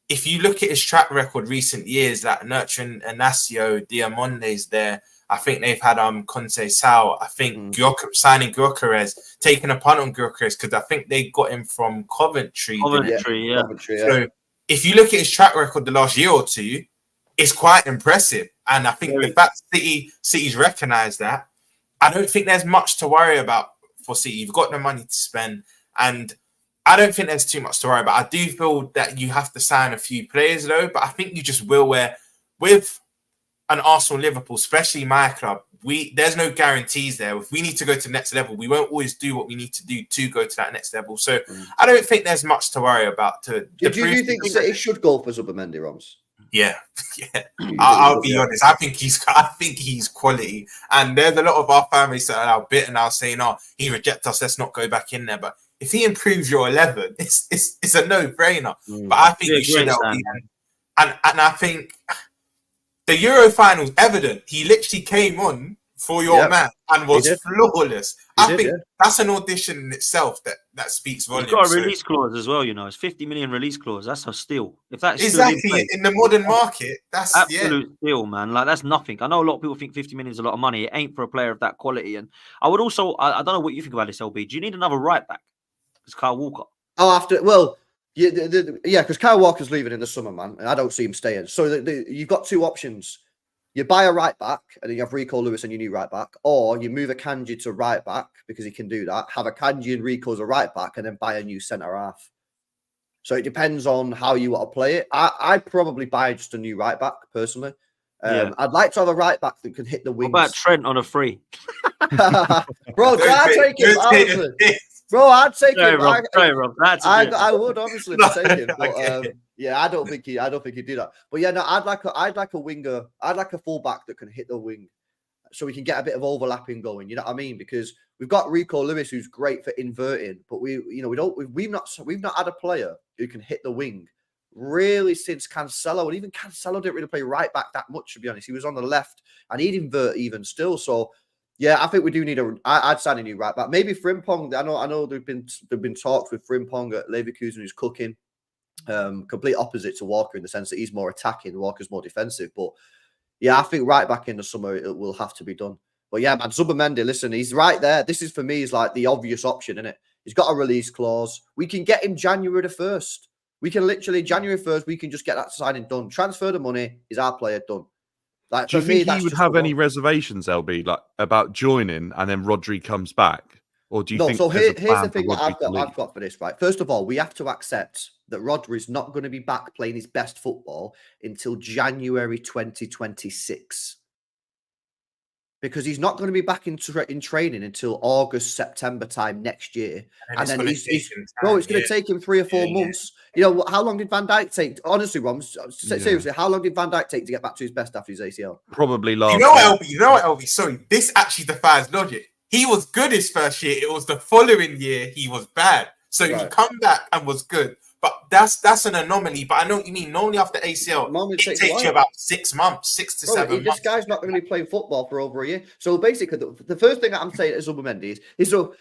Speaker 4: if you look at his track record recent years, like nurturing Inacio, Diamonde's there. I think they've had Conceição. I think signing Gyökeres, taking a punt on Gyökeres, because I think they got him from Coventry.
Speaker 3: Coventry, yeah.
Speaker 4: So if you look at his track record the last year or two, it's quite impressive. And I think the fact City's recognised that, I don't think there's much to worry about for City. You've got the money to spend, and I don't think there's too much to worry about. I do feel that you have to sign a few players, though, but I think you just will, where with an Arsenal, Liverpool, especially my club, there's no guarantees there. If we need to go to the next level, we won't always do what we need to do to go to that next level. So I don't think there's much to worry about.
Speaker 1: Do you think City should go for Zubimendi, Roms?
Speaker 4: Yeah. I'll be honest. I think he's quality, and there's a lot of our families that are bitter now saying, "Oh, he rejects us. Let's not go back in there." But if he improves your 11, it's a no-brainer. But I think you should. And I think the Euro finals evident. He literally came on for your man and was flawless. I think that's an audition in itself that speaks volumes.
Speaker 3: He's got a release clause as well, you know. It's 50 million release clause. That's a steal. If that's
Speaker 4: exactly in the modern market, that's
Speaker 3: absolute steal, man. Like, that's nothing. I know a lot of people think 50 million is a lot of money. It ain't for a player of that quality. And I would also, I don't know what you think about this, LB. Do you need another right back? It's Kyle Walker.
Speaker 1: Because Kyle Walker's leaving in the summer, man, and I don't see him staying. So you've got two options. You buy a right back, and then you have Rico Lewis and your new right back, or you move Akanji to right back because he can do that. Have Akanji and Rico as a right back, and then buy a new centre half. So it depends on how you want to play it. I'd probably buy just a new right back personally. I'd like to have a right back that can hit the wings.
Speaker 3: What about Trent on a free?
Speaker 1: Bro, I'd take him. Bro, I'd take him. I would obviously take him, but I don't think he'd do that. But yeah, no, I'd like a winger. I'd like a fullback that can hit the wing, so we can get a bit of overlapping going. You know what I mean? Because we've got Rico Lewis, who's great for inverting, but we've not had a player who can hit the wing really since Cancelo, and even Cancelo didn't really play right back that much, to be honest. He was on the left, and he'd invert even still. So yeah, I think we do need I'd sign a new right back. Maybe Frimpong. I know there've been talks with Frimpong at Leverkusen, who's cooking. Complete opposite to Walker in the sense that he's more attacking, Walker's more defensive. But yeah, I think right back in the summer it will have to be done. But yeah, man, Zubimendi, listen, he's right there. This is for me is like the obvious option, isn't it? He's got a release clause. We can get him January the 1st. We can literally January 1st. We can just get that signing done. Transfer the money. Is our player done? Like,
Speaker 2: do you think he would have any reservations, LB, like about joining and then Rodri comes back? Or do you think?
Speaker 1: So here's the thing that I've got for this, right? First of all, we have to accept that Rodri's not going to be back playing his best football until January 2026. Because he's not going to be back in training until August, September time next year. And then it's going to take him 3 or 4 months. You know, how long did Van Dijk take? Honestly, Rom, seriously, how long did Van Dijk take to get back to his best after his ACL?
Speaker 2: Probably last.
Speaker 4: You know what, LB? Sorry, this actually defies logic. He was good his first year. It was the following year he was bad. So he come back and was good. But that's an anomaly. But I know what you mean. Normally after ACL, it takes you about 6 months, 6 to 7 months.
Speaker 1: This guy's not going to be playing football for over a year. So basically, the first thing that I'm saying to Zubimendi is so.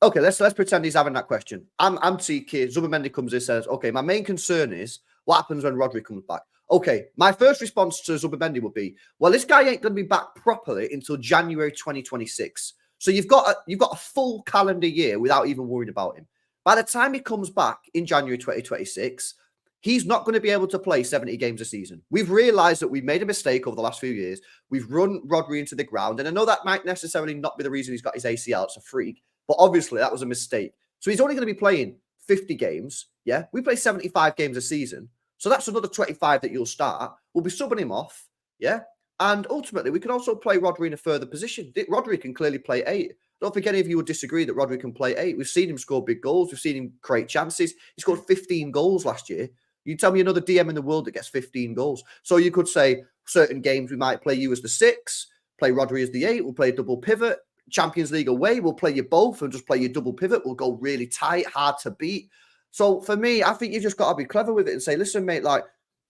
Speaker 1: Okay, let's pretend he's having that question. I'm TK. Zubimendi comes in and says, "Okay, my main concern is what happens when Rodri comes back." Okay, my first response to Zubimendi would be, "Well, this guy ain't going to be back properly until January 2026. So you've got a full calendar year without even worrying about him. By the time he comes back in January 2026, he's not going to be able to play 70 games a season. We've realized that we've made a mistake over the last few years. We've run Rodri into the ground. And I know that might necessarily not be the reason he's got his ACL. It's a freak. But obviously, that was a mistake. So he's only going to be playing 50 games. Yeah, we play 75 games a season. So that's another 25 that you'll start. We'll be subbing him off, yeah? And ultimately, we can also play Rodri in a further position. Rodri can clearly play 8. I don't think any of you would disagree that Rodri can play 8. We've seen him score big goals. We've seen him create chances. He scored 15 goals last year. You tell me another DM in the world that gets 15 goals. So you could say certain games we might play you as the 6, play Rodri as the 8, we'll play a double pivot. Champions League away, we'll play you both and just play your double pivot. We'll go really tight, hard to beat. So for me, I think you've just got to be clever with it and say, listen, mate, like,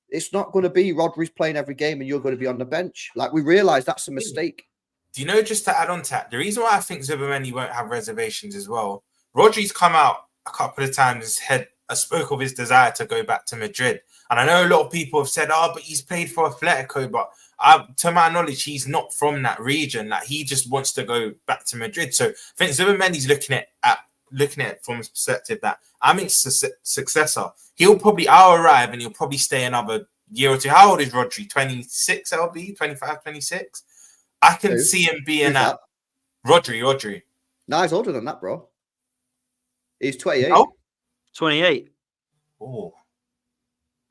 Speaker 1: it's not going to be Rodri's playing every game and you're going to be on the bench. Like, we realise that's a mistake.
Speaker 4: Do you know, just to add on to that, the reason why I think Zubimendi won't have reservations as well, Rodri's come out a couple of times, spoke of his desire to go back to Madrid. And I know a lot of people have said, but he's played for Atletico, but to my knowledge, he's not from that region. Like, he just wants to go back to Madrid. So I think Zubimendi's looking at it from his perspective that I'm his successor. I'll arrive and he'll probably stay another year or two. How old is Rodri? 26 LB? 25, 26? I can see him being at Rodri.
Speaker 1: No, he's older than that, bro. He's 28.
Speaker 4: Oh?
Speaker 3: 28.
Speaker 4: Oh.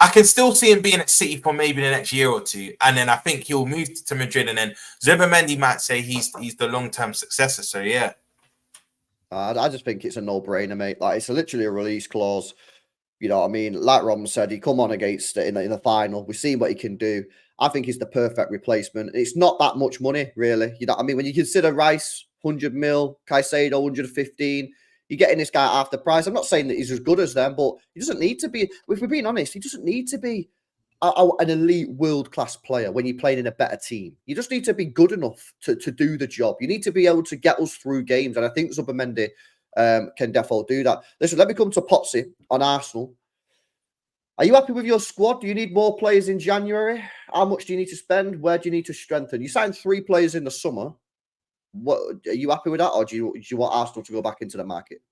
Speaker 4: I can still see him being at City for maybe the next year or two. And then I think he'll move to Madrid. And then Zubimendi might say he's the long-term successor. So, yeah.
Speaker 1: I just think it's a no-brainer, mate. Like, it's literally a release clause. You know what I mean? Like Rom said, he come on against it in the final. We've seen what he can do. I think he's the perfect replacement. It's not that much money, really. You know what I mean? When you consider Rice, 100 mil, Caicedo, 115, you're getting this guy at half the price. I'm not saying that he's as good as them, but he doesn't need to be. If we're being honest, he doesn't need to be an elite world-class player when you're playing in a better team. You just need to be good enough to do the job. You need to be able to get us through games. And I think Zubimendi can definitely do that. Listen, let me come to Potsy on Arsenal. Are you happy with your squad? Do you need more players in January? How much do you need to spend? Where do you need to strengthen? You signed 3 players in the summer. What are you happy with that, or do you want Arsenal to go back into the market?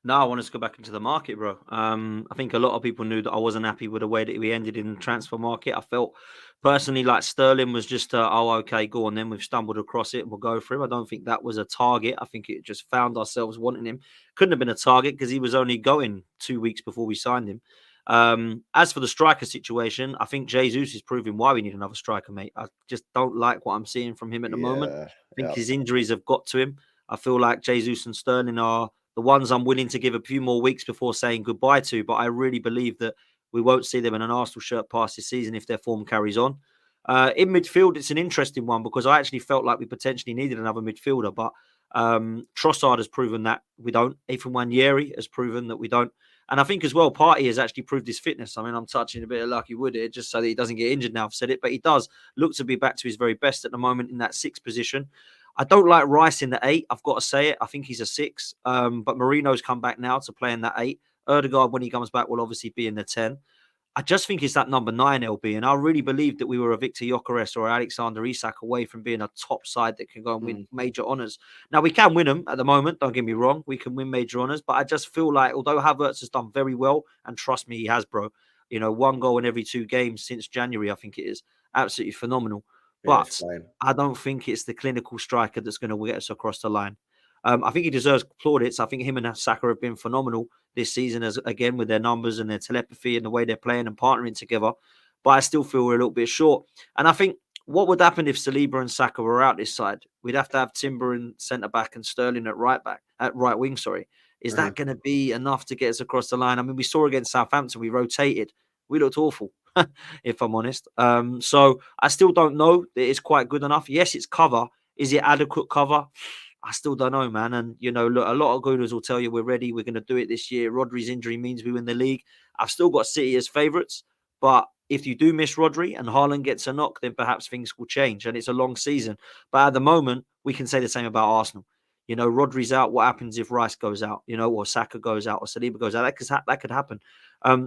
Speaker 3: No, I want us to go back into the market, bro. I think a lot of people knew that I wasn't happy with the way that we ended in the transfer market. I felt personally like Sterling was just, okay, go on then. We've stumbled across it and we'll go for him. I don't think that was a target. I think it just found ourselves wanting him. Couldn't have been a target because he was only going 2 weeks before we signed him. As for the striker situation, I think Jesus is proving why we need another striker, mate. I just don't like what I'm seeing from him at the moment. I think his injuries have got to him. I feel like Jesus and Sterling are the ones I'm willing to give a few more weeks before saying goodbye to, but I really believe that we won't see them in an Arsenal shirt past this season if their form carries on. In midfield, it's an interesting one because I actually felt like we potentially needed another midfielder, but Trossard has proven that we don't. Ethan Nwaneri has proven that we don't. And I think as well, Partey has actually proved his fitness. I mean, I'm touching a bit of lucky wood here just so that he doesn't get injured now. I've said it, but he does look to be back to his very best at the moment in that 6th position. I don't like Rice in the 8. I've got to say it. I think he's a 6. But Marino's come back now to play in that 8. Ødegaard, when he comes back, will obviously be in the 10. I just think it's that number 9, LB. And I really believe that we were a Victor Gyökeres or Alexander Isak away from being a top side that can go and win major honours. Now, we can win them at the moment. Don't get me wrong. We can win major honours. But I just feel like, although Havertz has done very well, and trust me, he has, bro. 1 goal in every 2 games since January, I think it is. Absolutely phenomenal. But I don't think it's the clinical striker that's going to get us across the line. I think he deserves plaudits. I think him and Saka have been phenomenal this season, again, with their numbers and their telepathy and the way they're playing and partnering together. But I still feel we're a little bit short. And I think what would happen if Saliba and Saka were out this side? We'd have to have Timber in centre-back and Sterling at right wing. Is that going to be enough to get us across the line? I mean, we saw against Southampton, we rotated. We looked awful, if I'm honest. So I still don't know that it's quite good enough. Yes, it's cover. Is it adequate cover? I still don't know, man. And, look, a lot of gooners will tell you we're ready. We're going to do it this year. Rodri's injury means we win the league. I've still got City as favourites. But if you do miss Rodri and Haaland gets a knock, then perhaps things will change. And it's a long season. But at the moment, we can say the same about Arsenal. Rodri's out. What happens if Rice goes out, or Saka goes out or Saliba goes out? That could happen.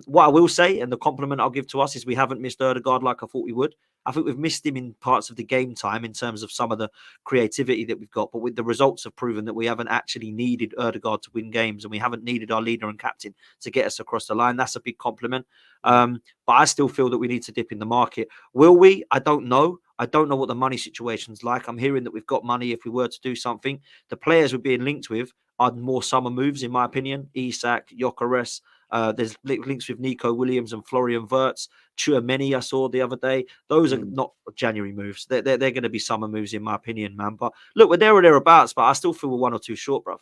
Speaker 3: What I will say, and the compliment I'll give to us, is we haven't missed Ødegaard like I thought we would. I think we've missed him in parts of the game time in terms of some of the creativity that we've got. But with the results have proven that we haven't actually needed Ødegaard to win games, and we haven't needed our leader and captain to get us across the line. That's a big compliment. But I still feel that we need to dip in the market. Will we? I don't know. I don't know what the money situation's like. I'm hearing that we've got money if we were to do something. The players we're being linked with are more summer moves, in my opinion. Isak, Gyökeres, There's links with Nico Williams and Florian Wirtz. Tchouameni I saw the other day. Those are not January moves. They're going to be summer moves, in my opinion, man. But look, we're there or thereabouts, but I still feel we're 1 or 2 short, bruv.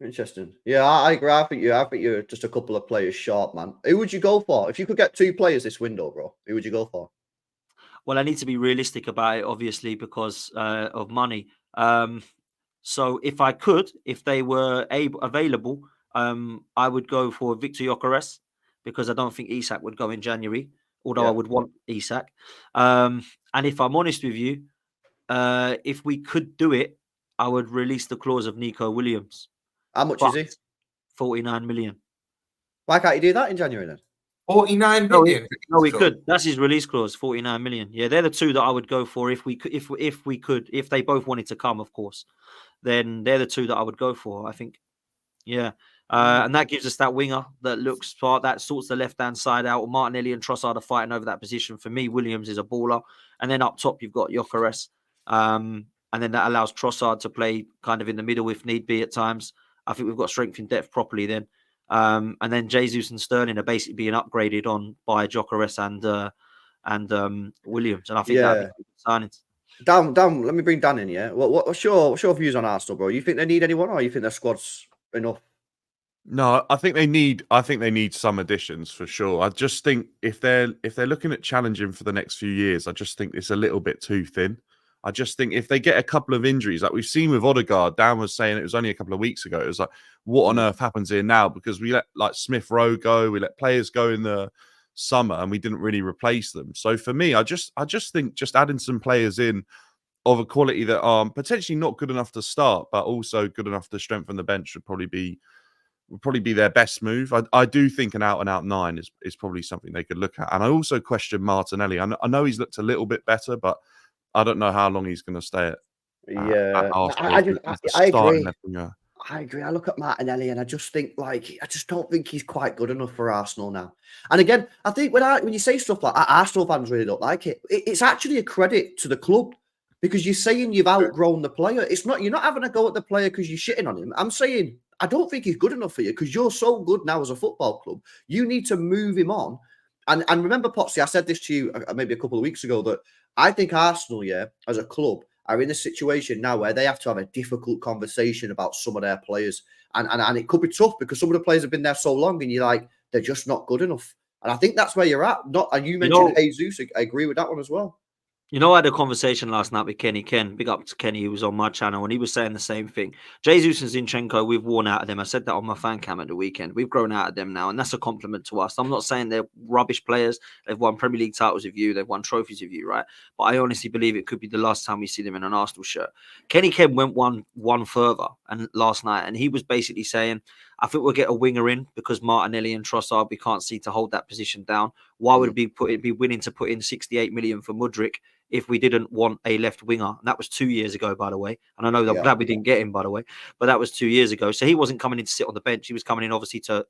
Speaker 1: Interesting. Yeah, I agree. I think you're just a couple of players short, man. Who would you go for? If you could get 2 players this window, bro, who would you go for?
Speaker 3: Well, I need to be realistic about it, obviously, because of money. So if they were available, I would go for Victor Gyökeres, because I don't think Isak would go in January, although I would want Isak. And if I'm honest with you, if we could do it, I would release the clause of Nico Williams.
Speaker 1: How much is he?
Speaker 3: 49 million.
Speaker 1: Why can't you do that in January then?
Speaker 4: 49 million.
Speaker 3: No, we could. That's his release clause, 49 million. Yeah, they're the 2 that I would go for if we could, if they both wanted to come, of course. Then they're the 2 that I would go for, I think. Yeah. And that gives us that winger that looks smart, that sorts the left-hand side out. Martinelli and Trossard are fighting over that position. For me, Williams is a baller. And then up top, you've got Gyökeres. And then that allows Trossard to play kind of in the middle if need be at times. I think we've got strength in depth properly then. And then Jesus and Sterling are basically being upgraded on by Gyökeres and Williams. And I think that'd be good signings.
Speaker 1: Dan, let me bring Dan in, yeah? What's your views on Arsenal, bro? You think they need anyone, or you think their squad's enough?
Speaker 2: No, I think they need some additions for sure. I just think if they're looking at challenging for the next few years, I just think it's a little bit too thin. I just think if they get a couple of injuries, like we've seen with Odegaard, Dan was saying it was only a couple of weeks ago. It was like, what on earth happens here now? Because we let like Smith Rowe go, we let players go in the summer, and we didn't really replace them. So for me, I just think just adding some players in of a quality that are potentially not good enough to start, but also good enough to strengthen the bench would probably be their best move. I do think an out-and-out 9 is probably something they could look at. And I also question Martinelli. I know he's looked a little bit better, but I don't know how long he's going to stay at Arsenal.
Speaker 1: I agree. I agree. I look at Martinelli and I just think, like, I just don't think he's quite good enough for Arsenal now. And again, I think when you say stuff like that, Arsenal fans really don't like it. It's actually a credit to the club, because you're saying you've outgrown the player. You're not having a go at the player because you're shitting on him. I'm saying, I don't think he's good enough for you, because you're so good now as a football club. You need to move him on. And remember, Potsy, I said this to you maybe a couple of weeks ago, that I think Arsenal, as a club, are in a situation now where they have to have a difficult conversation about some of their players. And it could be tough, because some of the players have been there so long and you're like, they're just not good enough. And I think that's where you're at. And you mentioned Jesus. I agree with that one as well.
Speaker 3: You know, I had a conversation last night with Kenny. Big up to Kenny, who was on my channel, and he was saying the same thing. Jesus and Zinchenko, we've worn out of them. I said that on my fan cam at the weekend. We've grown out of them now, and that's a compliment to us. I'm not saying they're rubbish players. They've won Premier League titles with you. They've won trophies with you, right? But I honestly believe it could be the last time we see them in an Arsenal shirt. Kenny went one further and last night, and he was basically saying, I think we'll get a winger in, because Martinelli and Trossard, we can't see to hold that position down. Why would it be willing to put in 68 million for Mudryk if we didn't want a left winger? And that was 2 years ago, by the way. And I know that I'm glad we didn't get him, by the way, but that was 2 years ago. So he wasn't coming in to sit on the bench. He was coming in, obviously, to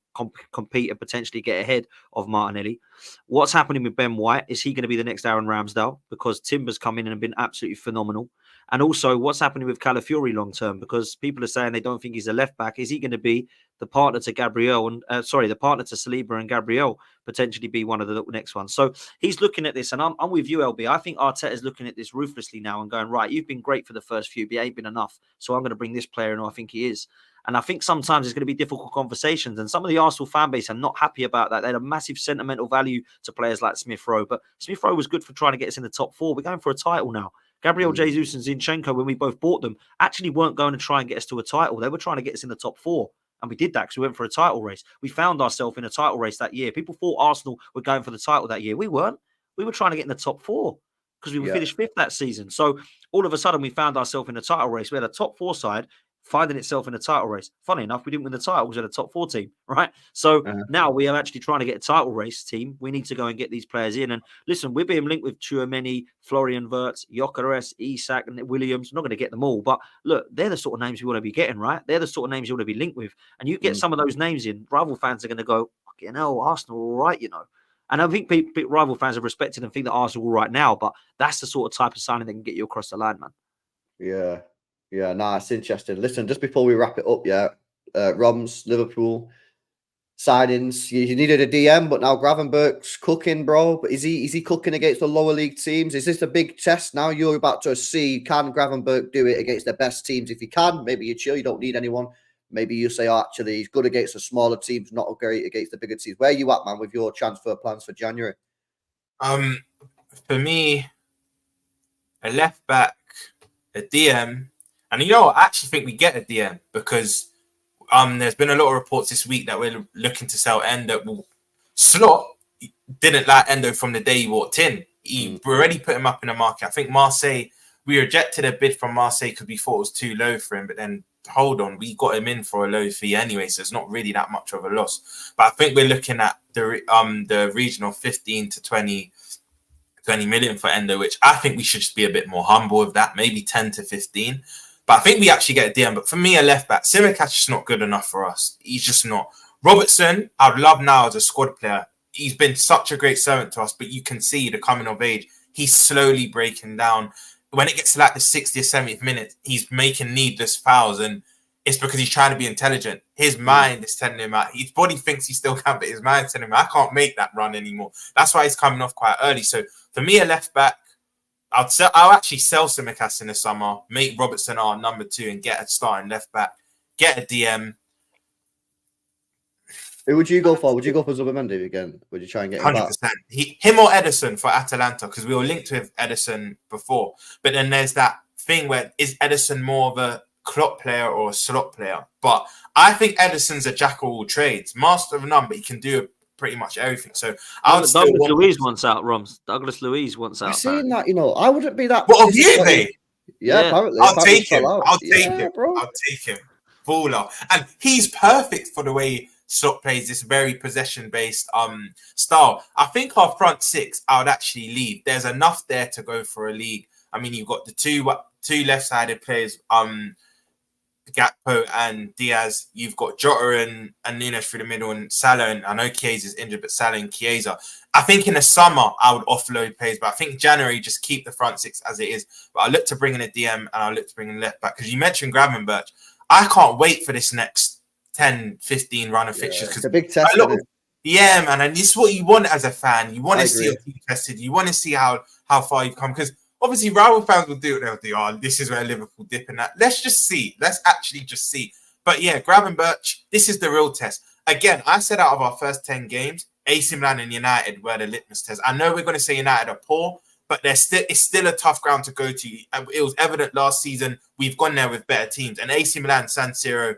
Speaker 3: compete and potentially get ahead of Martinelli. What's happening with Ben White? Is he going to be the next Aaron Ramsdale? Because Timber's come in and been absolutely phenomenal. And also, what's happening with Calafiori long term? Because people are saying they don't think he's a left back. Is he going to be the partner to Gabriel and the partner to Saliba and Gabriel, potentially be one of the next ones? So he's looking at this, and I'm with you, LB. I think Arteta's looking at this ruthlessly now and going, right, you've been great for the first few, but it ain't been enough. So I'm going to bring this player in who I think he is. And I think sometimes it's going to be difficult conversations. And some of the Arsenal fan base are not happy about that. They had a massive sentimental value to players like Smith Rowe. But Smith Rowe was good for trying to get us in the top 4. We're going for a title now. Gabriel Jesus and Zinchenko, when we both bought them, actually weren't going to try and get us to a title. They were trying to get us in the top 4. And we did that because we went for a title race. We found ourselves in a title race that year. People thought Arsenal were going for the title that year. We weren't. We were trying to get in the top 4 because we finished 5th that season. So all of a sudden, we found ourselves in a title race. We had a top 4 side finding itself in a title race. Funny enough, we didn't win the title because we had a top 4 team, right? So now we are actually trying to get a title race team. We need to go and get these players in. And listen, we're being linked with Tchouameni, Florian Wirtz, Gyökeres, Isak, and Williams. I'm not going to get them all, but look, they're the sort of names we want to be getting, right? They're the sort of names you want to be linked with. And you get some of those names in, rival fans are going to go, fucking hell, Arsenal, all right, you know. And I think rival fans have respected and think that Arsenal all right now, but that's the sort of type of signing that can get you across the line, man.
Speaker 1: Yeah. Yeah, it's interesting. Listen, just before we wrap it up, Roms, Liverpool, signings. You needed a DM, but now Gravenberch's cooking, bro. But is he cooking against the lower league teams? Is this a big test now? You're about to see, can Gravenberch do it against the best teams? If he can, maybe you chill. You don't need anyone. Maybe you say, oh, actually, he's good against the smaller teams, not great against the bigger teams. Where are you at, man, with your transfer plans for January?
Speaker 4: For me, a left back, a DM, and you know, I actually think we get a DM because there's been a lot of reports this week that we're looking to sell Endo. Well, Slot didn't like Endo from the day he walked in. We already put him up in the market. I think Marseille, we rejected a bid from Marseille because we thought it was too low for him, but then hold on, we got him in for a low fee anyway, so it's not really that much of a loss. But I think we're looking at the region of 15 to 20 million for Endo, which I think we should just be a bit more humble with that, maybe 10 to 15. But I think we actually get a DM. But for me, a left back, Simicast is just not good enough for us. He's just not. Robertson, I'd love now as a squad player. He's been such a great servant to us, but you can see the coming of age. He's slowly breaking down. When it gets to like the 60th, 70th minute, he's making needless fouls, and it's because he's trying to be intelligent. His mind is telling him out. His body thinks he still can, but his mind's telling him, I can't make that run anymore. That's why he's coming off quite early. So for me, a left back, I'll actually sell Simicast in the summer, make Robertson our number 2 and get a starting left back, get a DM.
Speaker 1: Who would you go for? Would you go for Zubimendi again? Would you try and get him
Speaker 4: 100%.
Speaker 1: back?
Speaker 4: Him or Edison for Atalanta, because we were linked with Edison before. But then there's that thing where is Edison more of a Klopp player or a Slot player? But I think Edison's a jack of all trades, master of none, but he can do pretty much everything. So
Speaker 3: Douglas Luiz wants out, Roms. Douglas Luiz wants out.
Speaker 1: I've seen that, I wouldn't be that.
Speaker 4: What, of you, mate?
Speaker 1: Yeah, apparently.
Speaker 4: I'll take him. I'll take him.
Speaker 1: Bro.
Speaker 4: I'll take him. Baller. And he's perfect for the way Slot plays this very possession-based style. I think our front 6, I would actually leave. There's enough there to go for a league. I mean, you've got the two left-sided players, Gakpo and Diaz. You've got Jota and Nunes through the middle, and Salah, and I know Chiesa is injured, but Salah and Chiesa. I think in the summer I would offload players, but I think January just keep the front 6 as it is. But I look to bring in a DM and I look to bring in left back, because you mentioned Gravenberch. I can't wait for this next 10, 15 run of fixtures.
Speaker 1: It's a big test.
Speaker 4: Yeah, man, and this is what you want as a fan. You want to see your team tested. You want to see how far you've come, because obviously, rival fans will do what they'll do. Oh, this is where Liverpool dip in that. Let's just see. Let's actually just see. But yeah, Gravenberch, this is the real test. Again, I said out of our first 10 games, AC Milan and United were the litmus test. I know we're going to say United are poor, but it's still a tough ground to go to. It was evident last season. We've gone there with better teams. And AC Milan, San Siro,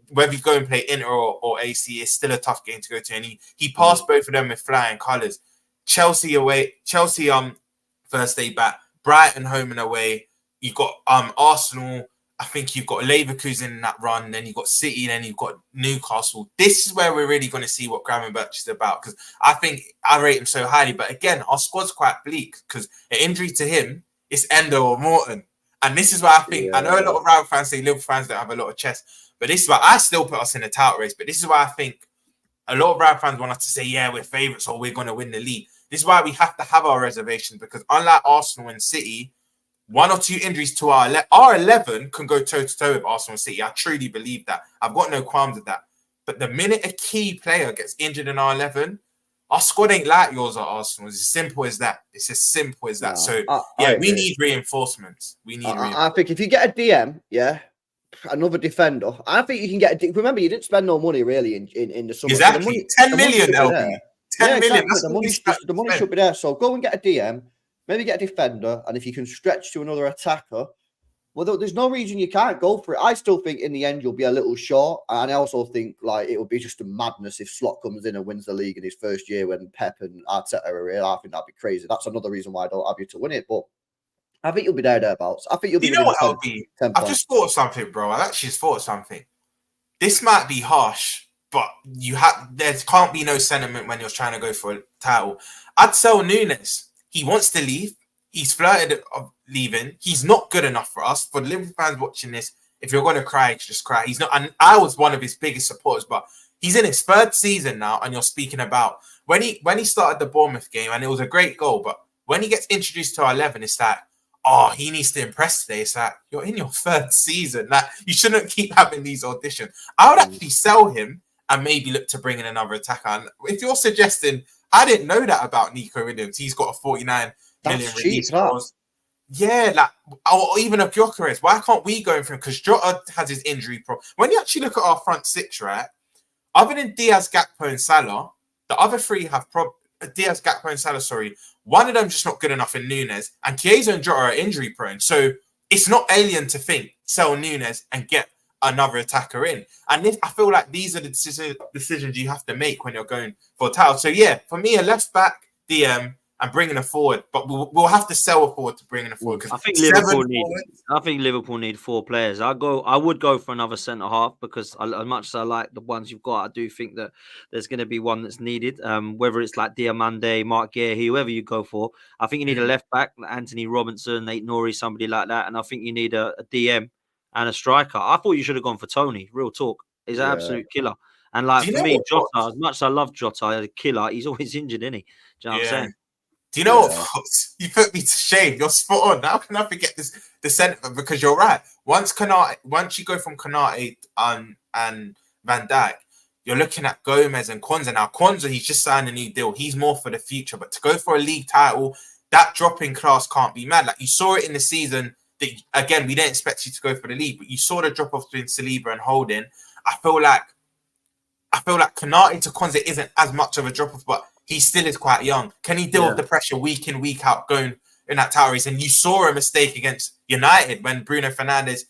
Speaker 4: whether you go and play Inter or AC, it's still a tough game to go to. And he passed both of them with flying colours. Chelsea away, first day back. Brighton home and away. You've got Arsenal. I think you've got Leverkusen in that run. Then you've got City. Then you've got Newcastle. This is where we're really going to see what Gravenberch is about, because I think I rate him so highly. But again, our squad's quite bleak, because an injury to him is Endo or Morton. And this is why I think, I know a lot of Real fans say Liverpool fans don't have a lot of chest, but this is why I still put us in a title race. But this is why I think a lot of Real fans want us to say, yeah, we're favourites or we're going to win the league. This is why we have to have our reservations, because unlike Arsenal and City, 1 or 2 injuries to our 11 can go toe-to-toe with Arsenal and City. I truly believe that. I've got no qualms with that. But the minute a key player gets injured in our 11, our squad ain't like yours at Arsenal. It's as simple as that. It's as simple as that. So, we need reinforcements.
Speaker 1: I think if you get a DM, another defender, I think you can get remember, you didn't spend no money really in the summer.
Speaker 4: Exactly.
Speaker 1: So
Speaker 4: 10 million, LB. 10 million.
Speaker 1: Exactly. The money should be there. So go and get a DM, maybe get a defender, and if you can stretch to another attacker, well, there's no reason you can't go for it. I still think in the end you'll be a little short, and I also think like it would be just a madness if Slot comes in and wins the league in his first year when Pep and Arteta are here. I think that'd be crazy. That's another reason why I don't have you to win it, but I think you'll be thereabouts. I think you'll be.
Speaker 4: You know what, LB? I've just thought of something, bro. I actually just thought of something. This might be harsh, but there can't be no sentiment when you're trying to go for a title. I'd sell Nunes. He wants to leave. He's flirted of leaving. He's not good enough for us. For Liverpool fans watching this, if you're going to cry, just cry. He's not. And I was one of his biggest supporters, but he's in his 3rd season now, and you're speaking about when he started the Bournemouth game, and it was a great goal. But when he gets introduced to our 11, it's like, oh, he needs to impress today. It's like, you're in your 3rd season. Like, you shouldn't keep having these auditions. I would actually sell him and maybe look to bring in another attacker. And if you're suggesting, I didn't know that about Nico Williams. He's got a 49 million
Speaker 1: That's cheap,
Speaker 4: release clause. Yeah, like, or even a Gyökeres. Why can't we go in for him? Because Jota has his injury problem. When you actually look at our front six, right, other than Diaz, Gakpo, and Salah, the other three have Diaz, Gakpo, and Salah, sorry. One of them just not good enough in Nunes, and Chiesa and Jota are injury prone. So it's not alien to think sell Nunes and get another attacker in. And I feel like these are the decisions you have to make when you're going for a title. So yeah, for me, a left back, DM, and bringing a forward, but we'll have to sell a forward to bring in a forward.
Speaker 3: I think Liverpool need 4 players. I would go for another centre half because as much as I like the ones you've got, I do think that there's going to be one that's needed. Whether it's like Diamande, Mark Guerre, whoever you go for, I think you need a left back, Anthony Robinson, Nate Nori, somebody like that, and I think you need a DM and a striker. I thought you should have gone for Tony. Real talk, he's an absolute killer. And like for me, Jota, as much as I love Jota as a killer, he's always injured, isn't he? Do you know what I'm saying?
Speaker 4: Do you know what? You put me to shame. You're spot on. How can I forget the centre? Because you're right. Once you go from Konate and Van Dijk, you're looking at Gomez and Kwanzaa. Now, Kwanzaa, he's just signed a new deal. He's more for the future. But to go for a league title, that drop in class can't be mad. Like you saw it in the season. That, again, we didn't expect you to go for the league, but you saw the drop off between Saliba and Holding. I feel like Konate to Kwanzaa isn't as much of a drop off, but he still is quite young. Can he deal with the pressure week in, week out going in that title race? And you saw a mistake against United when Bruno Fernandes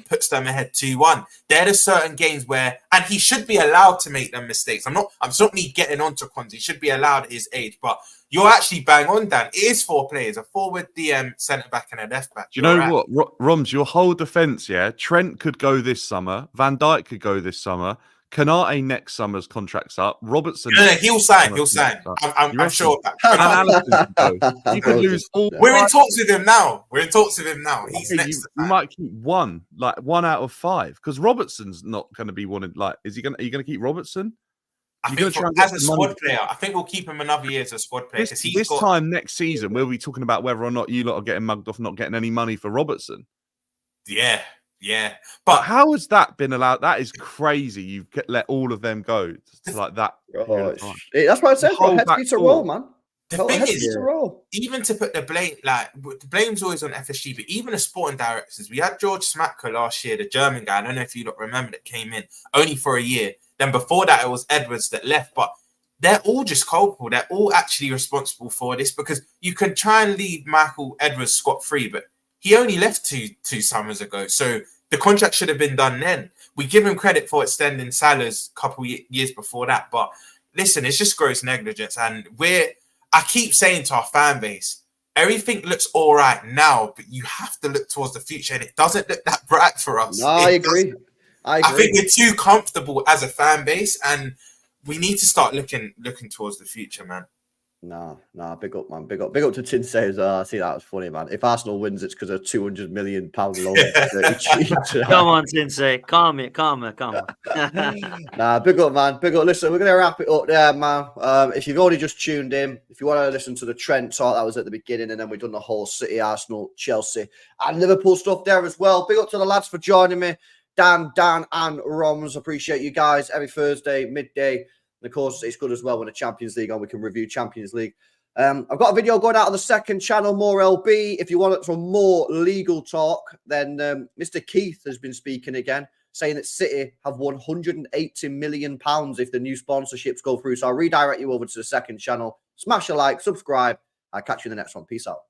Speaker 4: puts them ahead 2-1. There are certain games where, and he should be allowed to make them mistakes. I'm certainly getting on to Kwanzaa. He should be allowed at his age, but you're actually bang on, Dan. It is 4 players, a forward, DM, centre-back, and a left-back.
Speaker 2: Do you know what? Roms, your whole defence, yeah? Trent could go this summer. Van Dijk could go this summer. Konate next summer's contract's up. Robertson.
Speaker 4: No, he'll sign. I'm sure of that.
Speaker 2: You could lose all.
Speaker 4: We're in talks with him now. He's next.
Speaker 2: You might keep one out of 5 because Robertson's not going to be wanted. Like, are you going to keep Robertson?
Speaker 4: I think as a squad player, I think we'll keep him another year as a squad player.
Speaker 2: This time next season, we'll be talking about whether or not you lot are getting mugged off not getting any money for Robertson.
Speaker 4: Yeah.
Speaker 2: But how has that been allowed? That is crazy. You've let all of them go to like that.
Speaker 1: That's what I said. Heads need to roll, man.
Speaker 4: The thing is, even to put the blame, like the blame's always on FSG, but even the sporting directors, we had George Smatko last year, the German guy. I don't know if you don't remember, that came in only for a year. Then before that, it was Edwards that left. But they're all just culpable. They're all actually responsible for this because you can try and leave Michael Edwards scot-free, but he only left two summers ago. So the contract should have been done then. We give him credit for extending Salah's couple years before that. But listen, it's just gross negligence. And I keep saying to our fan base, everything looks all right now, but you have to look towards the future. And it doesn't look that bright for us.
Speaker 1: No, I agree.
Speaker 4: I think we're too comfortable as a fan base. And we need to start looking towards the future, man.
Speaker 1: Nah, big up, man. Big up to Tinsay as well. I see that was funny, man. If Arsenal wins, it's because of £200 million loan.
Speaker 3: Come on, Tinsay. Calm it.
Speaker 1: Nah, big up, man. Big up. Listen, we're going to wrap it up there, man. If you've already just tuned in, if you want to listen to the Trent talk, that was at the beginning, and then we've done the whole City, Arsenal, Chelsea, and Liverpool stuff there as well. Big up to the lads for joining me. Dan, and Roms. Appreciate you guys every Thursday, midday. And of course, it's good as well when the Champions League on. We can review Champions League. I've got a video going out on the second channel, more LB. If you want some more legal talk, then Mr. Keith has been speaking again, saying that City have won £180 million if the new sponsorships go through. So I'll redirect you over to the second channel. Smash a like, subscribe. I'll catch you in the next one. Peace out.